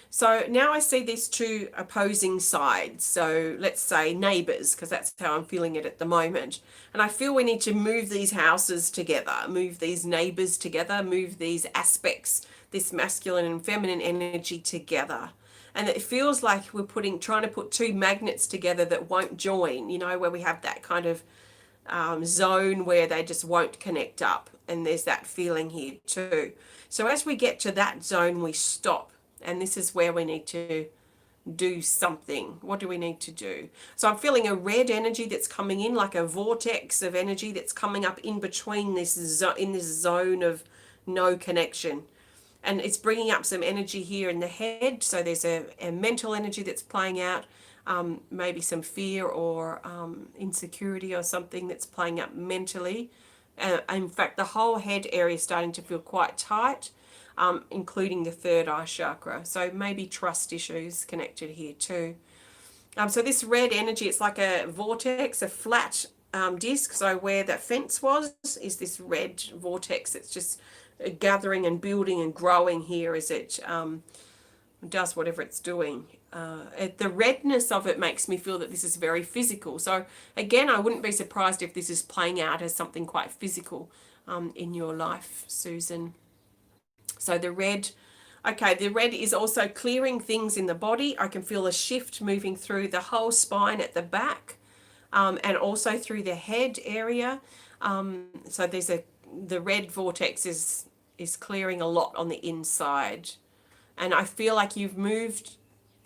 So now I see these two opposing sides. So let's say neighbors, because that's how I'm feeling it at the moment. And I feel we need to move these houses together, move these neighbors together, move these aspects, this masculine and feminine energy together. And it feels like we're trying to put two magnets together that won't join, you know, where we have that kind of zone where they just won't connect up. And there's that feeling here too. So as we get to that zone, we stop. And this is where we need to do something. What do we need to do? So I'm feeling a red energy that's coming in, like a vortex of energy that's coming up in between this zone of no connection. And it's bringing up some energy here in the head. So there's a mental energy that's playing out, maybe some fear or insecurity or something that's playing up mentally. In fact, the whole head area is starting to feel quite tight, including the third eye chakra. So maybe trust issues connected here too. So this red energy, it's like a vortex, a flat disc. So where that fence was is this red vortex. It's just gathering and building and growing here as it does whatever it's doing. The redness of it makes me feel that this is very physical. So again, I wouldn't be surprised if this is playing out as something quite physical in your life, Susan. So the red, okay, the red is also clearing things in the body. I can feel a shift moving through the whole spine at the back, and also through the head area. So the red vortex is clearing a lot on the inside. And I feel like you've moved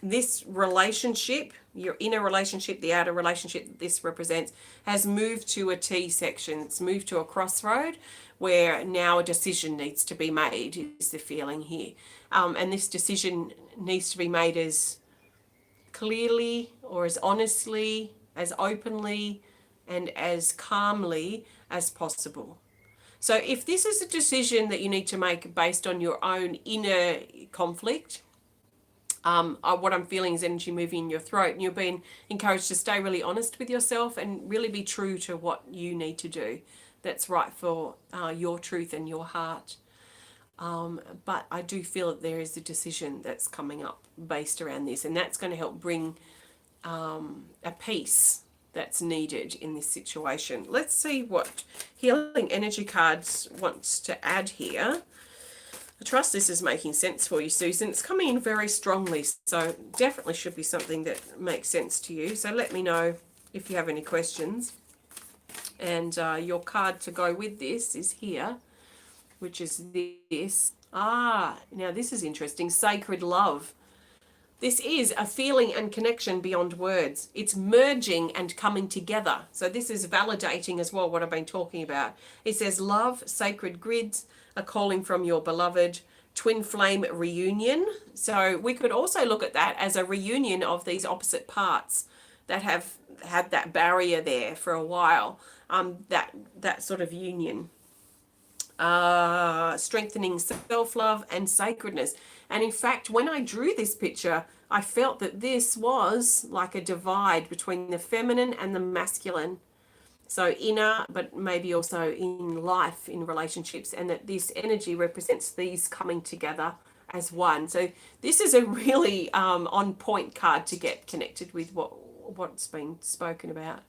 this relationship, your inner relationship, the outer relationship that this represents, has moved to a T section. It's moved to a crossroad where now a decision needs to be made, is the feeling here. And this decision needs to be made as clearly or as honestly, as openly, and as calmly as possible. So if this is a decision that you need to make based on your own inner conflict, what I'm feeling is energy moving in your throat, and you're being encouraged to stay really honest with yourself and really be true to what you need to do that's right for your truth and your heart. But I do feel that there is a decision that's coming up based around this, and that's going to help bring a peace that's needed in this situation. Let's see what Healing Energy Cards wants to add here. I trust this is making sense for you, Susan. It's coming in very strongly, so definitely should be something that makes sense to you. So let me know if you have any questions. And your card to go with this is here. which is this. Now this is interesting. Sacred love. This is a feeling and connection beyond words. It's merging and coming together. So this is validating as well what I've been talking about. It says love, sacred grids, a calling from your beloved, twin flame reunion. So we could also look at that as a reunion of these opposite parts that have had that barrier there for a while. That sort of union. Strengthening self-love and sacredness. And in fact, when I drew this picture, I felt that this was like a divide between the feminine and the masculine. So inner, but maybe also in life, in relationships, and that this energy represents these coming together as one. So this is a really on point card to get connected with what's been spoken about.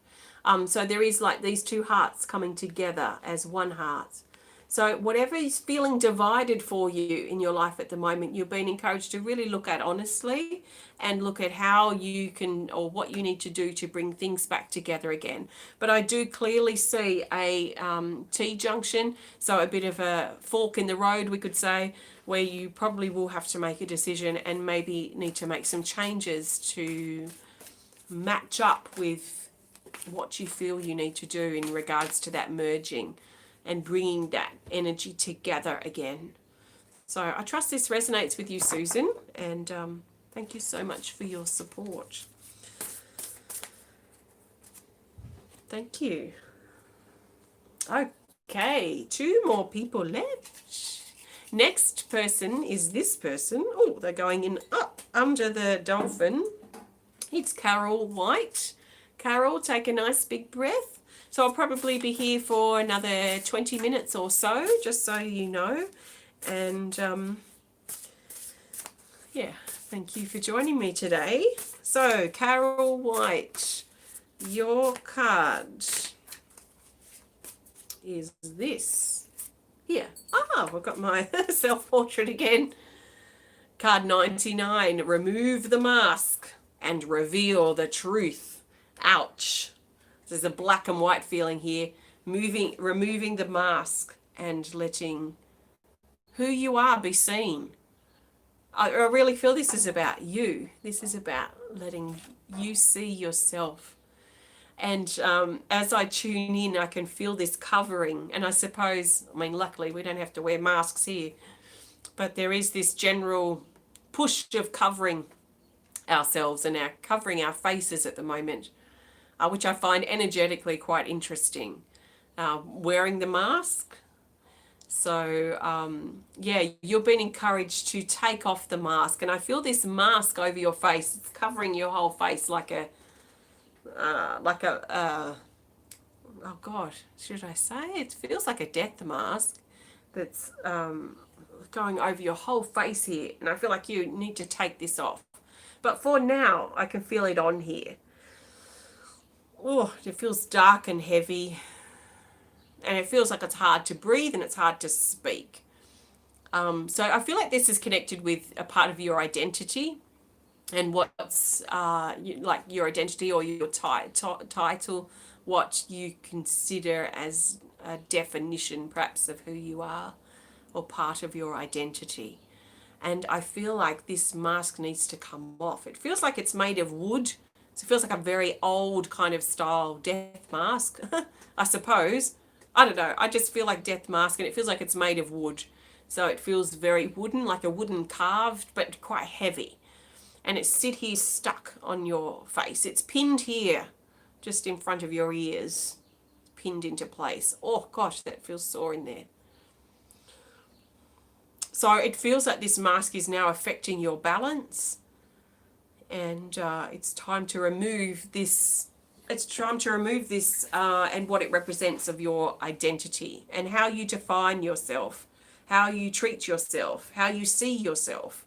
So there is like these two hearts coming together as one heart. So whatever is feeling divided for you in your life at the moment, you're being encouraged to really look at honestly and look at how you can, or what you need to do to bring things back together again. But I do clearly see a T-junction, so a bit of a fork in the road, we could say, where you probably will have to make a decision and maybe need to make some changes to match up with what you feel you need to do in regards to that merging and bringing that energy together again. So I trust this resonates with you, Susan, and thank you so much for your support. Thank you. Okay, 2 more people left. Next person is this person. Oh, they're going in up under the dolphin. It's Carol White. Carol, take a nice big breath. So I'll probably be here for another 20 minutes or so, just so you know. And yeah, thank you for joining me today. So Carol White, your card is this. Here. I've got my self-portrait again. Card 99, remove the mask and reveal the truth. Ouch. There's a black and white feeling here, removing the mask and letting who you are be seen. I really feel this is about you. This is about letting you see yourself. And as I tune in, I can feel this covering. And I suppose, luckily we don't have to wear masks here, but there is this general push of covering ourselves and covering our faces at the moment. Which I find energetically quite interesting. Wearing the mask. So, yeah, you're being encouraged to take off the mask. And I feel this mask over your face. It's covering your whole face like a oh God, should I say? It feels like a death mask that's going over your whole face here. And I feel like you need to take this off. But for now, I can feel it on here. Oh, it feels dark and heavy, and it feels like it's hard to breathe and it's hard to speak. So I feel like this is connected with a part of your identity and what's like your identity or your title, what you consider as a definition perhaps of who you are or part of your identity. And I feel like this mask needs to come off. It feels like it's made of wood. So it feels like a very old kind of style death mask, I suppose. I don't know. I just feel like death mask, and it feels like it's made of wood. So it feels very wooden, like a wooden carved, but quite heavy. And it's sit here stuck on your face. It's pinned here, just in front of your ears, pinned into place. Oh gosh, that feels sore in there. So it feels like this mask is now affecting your balance. And it's time to remove this. It's time to remove this and what it represents of your identity and how you define yourself, how you treat yourself, how you see yourself.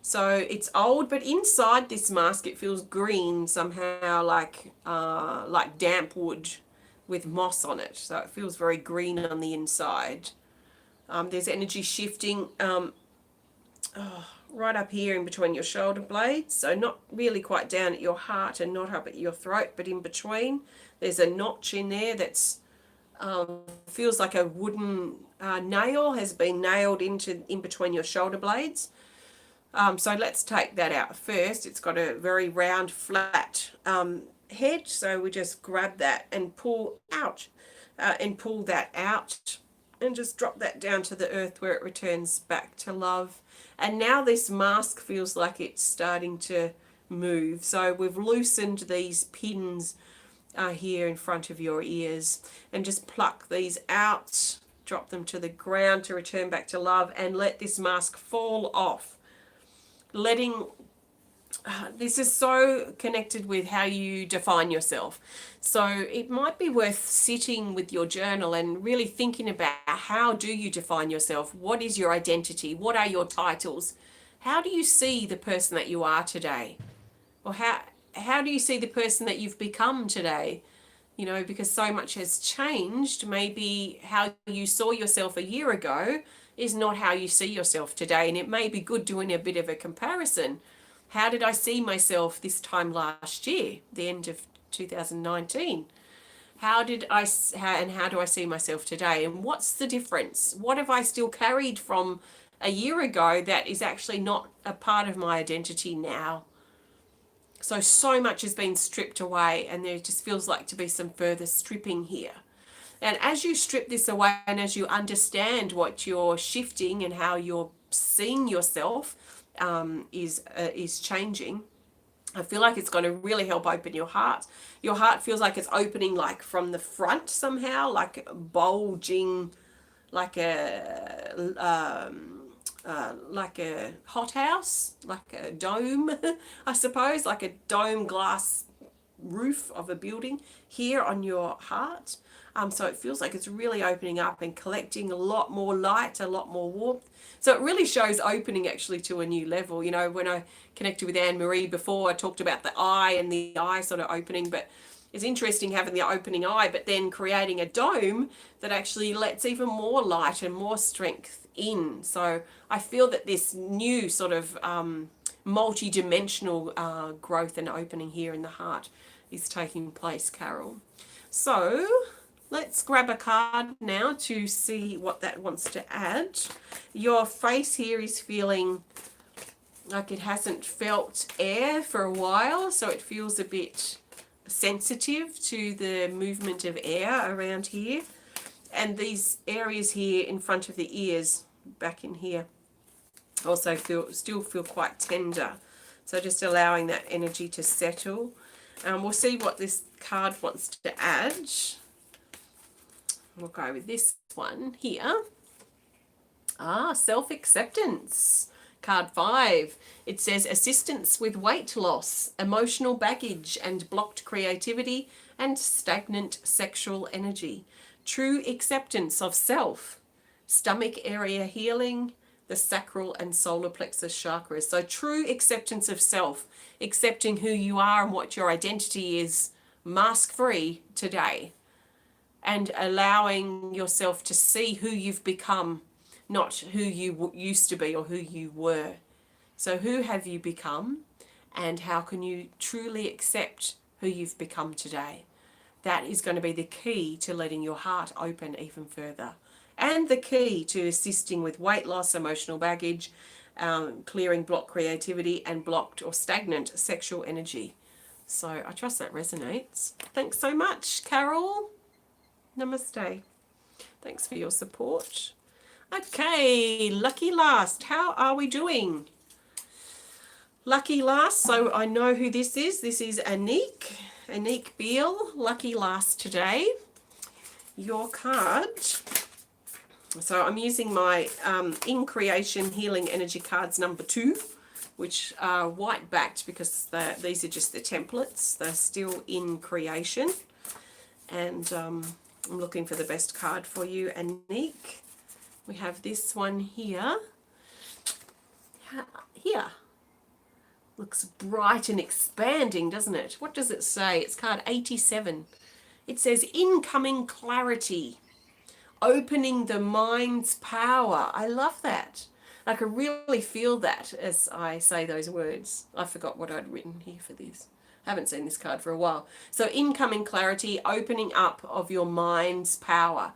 So it's old, but inside this mask it feels green somehow, like damp wood with moss on it. So it feels very green on the inside. There's energy shifting. Right up here in between your shoulder blades, so not really quite down at your heart and not up at your throat, but in between. There's a notch in there that's Feels like a wooden nail has been nailed in between your shoulder blades. So let's take that out first. It's got a very round, flat head. So we just grab that and pull out and pull that out and just drop that down to the earth where it returns back to love. And now this mask feels like it's starting to move. So we've loosened these pins here in front of your ears and just pluck these out, drop them to the ground to return back to love, and let this mask fall off. Letting this is so connected with how you define yourself. So it might be worth sitting with your journal and really thinking about, how do you define yourself? What is your identity? What are your titles? How do you see the person that you are today? Or how do you see the person that you've become today? You know, because so much has changed. Maybe how you saw yourself a year ago is not how you see yourself today. And it may be good doing a bit of a comparison. How did I see myself this time last year, the end of 2019? How do I see myself today? And what's the difference? What have I still carried from a year ago that is actually not a part of my identity now? So much has been stripped away, and there just feels like to be some further stripping here. And as you strip this away and as you understand what you're shifting and how you're seeing yourself is changing, I feel like it's going to really help open your heart. Your heart feels like it's opening like from the front somehow, like bulging, like a hothouse, like a dome, I suppose, like a dome glass roof of a building here on your heart. So it feels like it's really opening up and collecting a lot more light, a lot more warmth. So it really shows opening actually to a new level. You know, when I connected with Anne-Marie before, I talked about the eye and the eye sort of opening, but it's interesting having the opening eye, but then creating a dome that actually lets even more light and more strength in. So I feel that this new sort of multi-dimensional growth and opening here in the heart is taking place, Carol. So let's grab a card now to see what that wants to add. Your face here is feeling like it hasn't felt air for a while, so it feels a bit sensitive to the movement of air around here. And these areas here in front of the ears, back in here, also still feel quite tender. So just allowing that energy to settle. We'll see what this card wants to add. We'll go with this one here. Self-acceptance. Card 5. It says assistance with weight loss, emotional baggage and blocked creativity, and stagnant sexual energy. True acceptance of self. Stomach area healing, the sacral and solar plexus chakras. So true acceptance of self, accepting who you are and what your identity is, mask-free today. And allowing yourself to see who you've become, not who you used to be or who you were. So who have you become, and how can you truly accept who you've become today? That is going to be the key to letting your heart open even further. And the key to assisting with weight loss, emotional baggage, clearing blocked creativity and blocked or stagnant sexual energy. So I trust that resonates. Thanks so much, Carol. Namaste. Thanks for your support. Okay, lucky last. How are we doing? Lucky last, so I know who this is. This is Annick Beal, lucky last today. Your card. So I'm using my In Creation Healing Energy cards number 2, which are white backed because these are just the templates. They're still in creation. And I'm looking for the best card for you, Annick. We have this one here. Here. Looks bright and expanding, doesn't it? What does it say? It's card 87. It says incoming clarity. Opening the mind's power. I love that. I can really feel that as I say those words. I forgot what I'd written here for this. Haven't seen this card for a while. So incoming clarity, opening up of your mind's power.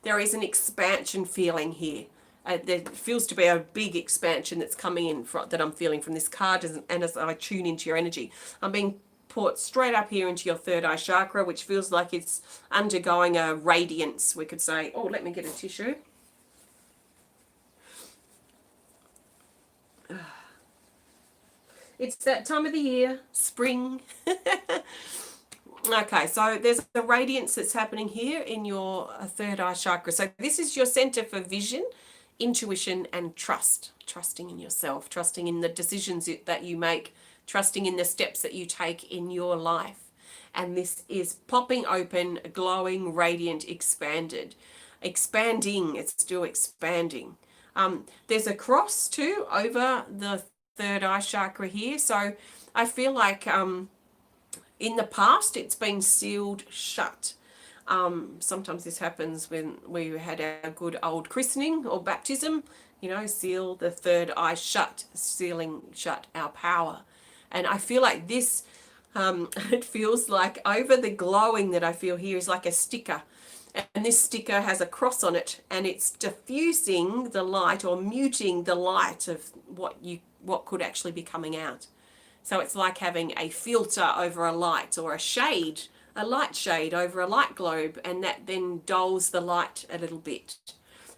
There is an expansion feeling here. There feels to be a big expansion that's coming in that I'm feeling from this card, and as I tune into your energy, I'm being put straight up here into your third eye chakra, which feels like it's undergoing a radiance, we could say. Oh, let me get a tissue. It's that time of the year, spring. Okay, so there's a radiance that's happening here in your third eye chakra. So this is your center for vision, intuition, and trust. Trusting in yourself, trusting in the decisions that you make, trusting in the steps that you take in your life. And this is popping open, glowing, radiant, expanded. Expanding, it's still expanding. There's a cross too over the third eye chakra here. So I feel like in the past it's been sealed shut. Sometimes this happens when we had our good old christening or baptism, seal the third eye shut, sealing shut our power. And I feel like this, it feels like over the glowing that I feel here is like a sticker. And this sticker has a cross on it, and it's diffusing the light or muting the light of what could actually be coming out. So it's like having a filter over a light, or a light shade over a light globe, and that then dulls the light a little bit.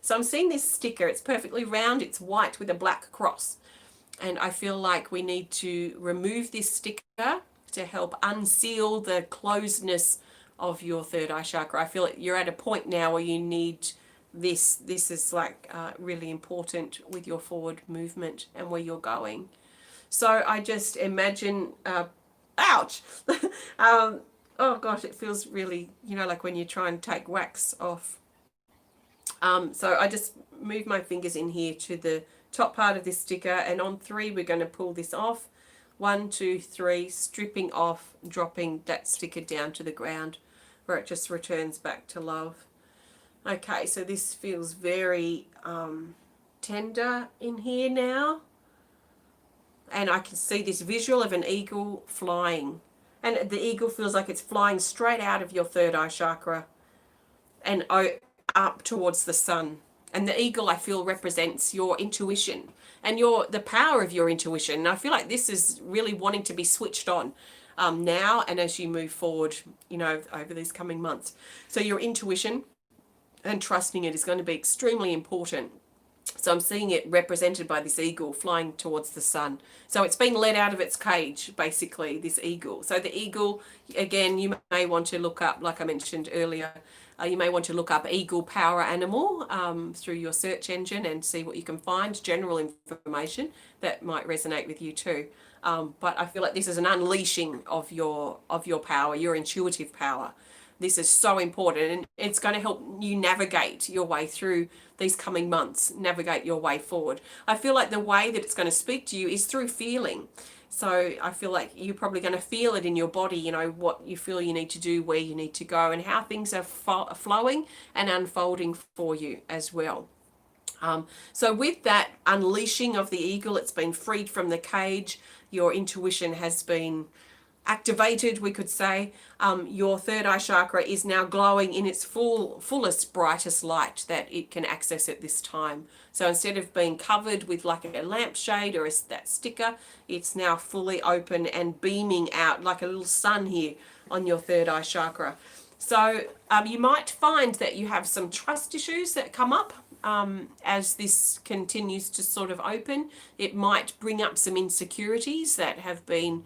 So I'm seeing this sticker. It's perfectly round. It's white with a black cross. And I feel like we need to remove this sticker to help unseal the closedness of your third eye chakra. I feel like you're at a point now where you need this. This is like really important with your forward movement and where you're going. So I just imagine, ouch, oh gosh, it feels really, like when you try and take wax off. So I just move my fingers in here to the top part of this sticker, and on 3 we're going to pull this off. 1, 2, 3, stripping off, dropping that sticker down to the ground where it just returns back to love. Okay, so this feels very tender in here now. And I can see this visual of an eagle flying. And the eagle feels like it's flying straight out of your third eye chakra and up towards the sun. And the eagle, I feel, represents your intuition and the power of your intuition. And I feel like this is really wanting to be switched on now and as you move forward, over these coming months. So your intuition and trusting it is going to be extremely important. So I'm seeing it represented by this eagle flying towards the sun. So it's been let out of its cage, basically, this eagle. So the eagle, again, you may want to look up, like I mentioned earlier, you may want to look up eagle power animal through your search engine and see what you can find, general information that might resonate with you too. But I feel like this is an unleashing of your power, your intuitive power. This is so important, and it's going to help you navigate your way through these coming months, navigate your way forward. I feel like the way that it's going to speak to you is through feeling. So I feel like you're probably going to feel it in your body, what you feel you need to do, where you need to go, and how things are flowing and unfolding for you as well. So with that unleashing of the eagle, it's been freed from the cage. Your intuition has been activated, we could say. Your third eye chakra is now glowing in its fullest, brightest light that it can access at this time. So instead of being covered with like a lampshade or that sticker, it's now fully open and beaming out like a little sun here on your third eye chakra. So you might find that you have some trust issues that come up as this continues to sort of open. It might bring up some insecurities that have been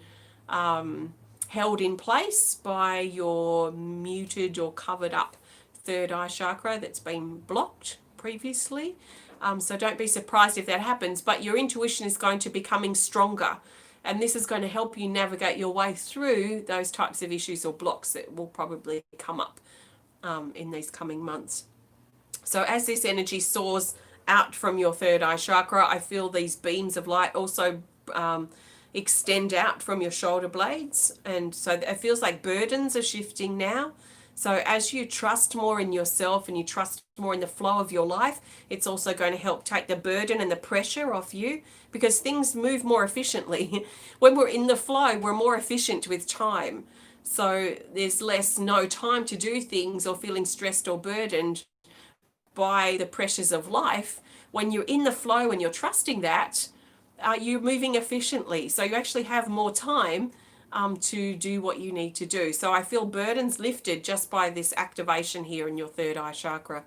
held in place by your muted or covered up third eye chakra that's been blocked previously. So don't be surprised if that happens, but your intuition is going to be becoming stronger, and this is going to help you navigate your way through those types of issues or blocks that will probably come up in these coming months. So as this energy soars out from your third eye chakra, I feel these beams of light also extend out from your shoulder blades, and so it feels like burdens are shifting now. So as you trust more in yourself and you trust more in the flow of your life, it's also going to help take the burden and the pressure off you, because things move more efficiently. When we're in the flow, we're more efficient with time. So there's less no time to do things or feeling stressed or burdened by the pressures of life. When you're in the flow and you're trusting that, you're moving efficiently. So you actually have more time to do what you need to do. So I feel burdens lifted just by this activation here in your third eye chakra.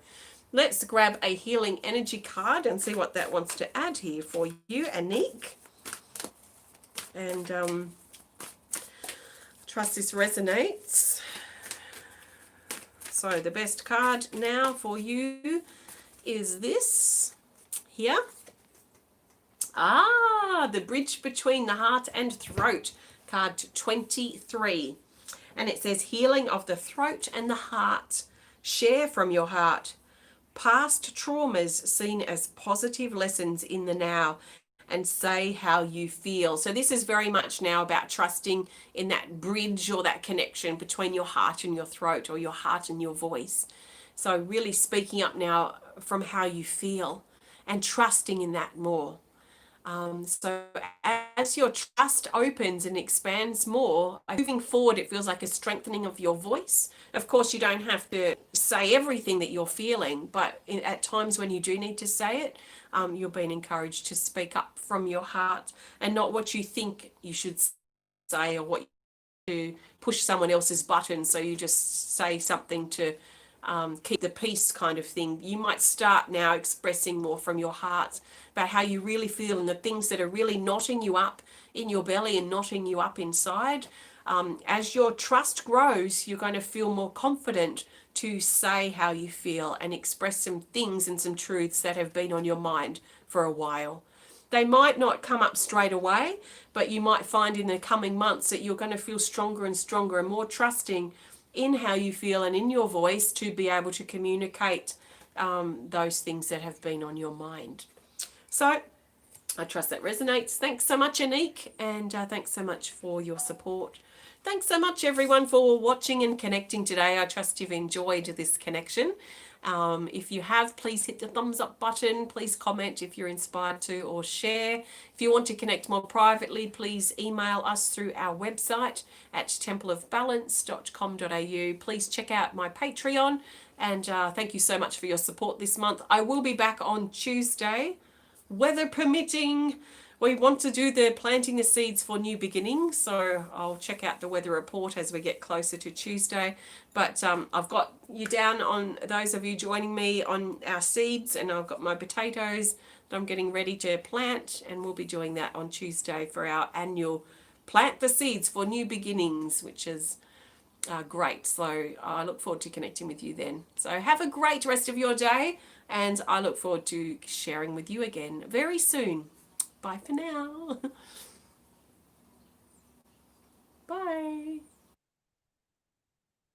Let's grab a healing energy card and see what that wants to add here for you, Annick. And trust this resonates. So the best card now for you is this here. The bridge between the heart and throat, card 23. And it says healing of the throat and the heart. Share from your heart. Past traumas seen as positive lessons in the now, and say how you feel. So this is very much now about trusting in that bridge or that connection between your heart and your throat, or your heart and your voice. So really speaking up now from how you feel and trusting in that more. So as your trust opens and expands more, moving forward, it feels like a strengthening of your voice. Of course, you don't have to say everything that you're feeling, but at times when you do need to say it, you're being encouraged to speak up from your heart and not what you think you should say, or what to push someone else's button. So you just say something to keep the peace kind of thing. You might start now expressing more from your heart about how you really feel and the things that are really knotting you up in your belly and knotting you up inside. As your trust grows, you're going to feel more confident to say how you feel and express some things and some truths that have been on your mind for a while. They might not come up straight away, but you might find in the coming months that you're going to feel stronger and stronger and more trusting in how you feel and in your voice to be able to communicate those things that have been on your mind. So I trust that resonates. Thanks so much, Annick, and thanks so much for your support. Thanks so much, everyone, for watching and connecting today. I trust you've enjoyed this connection. If you have, please hit the thumbs up button. Please comment if you're inspired to, or share. If you want to connect more privately, please email us through our website at templeofbalance.com.au. Please check out my Patreon, and thank you so much for your support this month. I will be back on Tuesday, weather permitting. We want to do the planting the seeds for new beginnings, so I'll check out the weather report as we get closer to Tuesday. But I've got you down on those of you joining me on our seeds, and I've got my potatoes that I'm getting ready to plant, and we'll be doing that on Tuesday for our annual Plant the Seeds for New Beginnings, which is great. So I look forward to connecting with you then. So have a great rest of your day, and I look forward to sharing with you again very soon. Bye for now. Bye.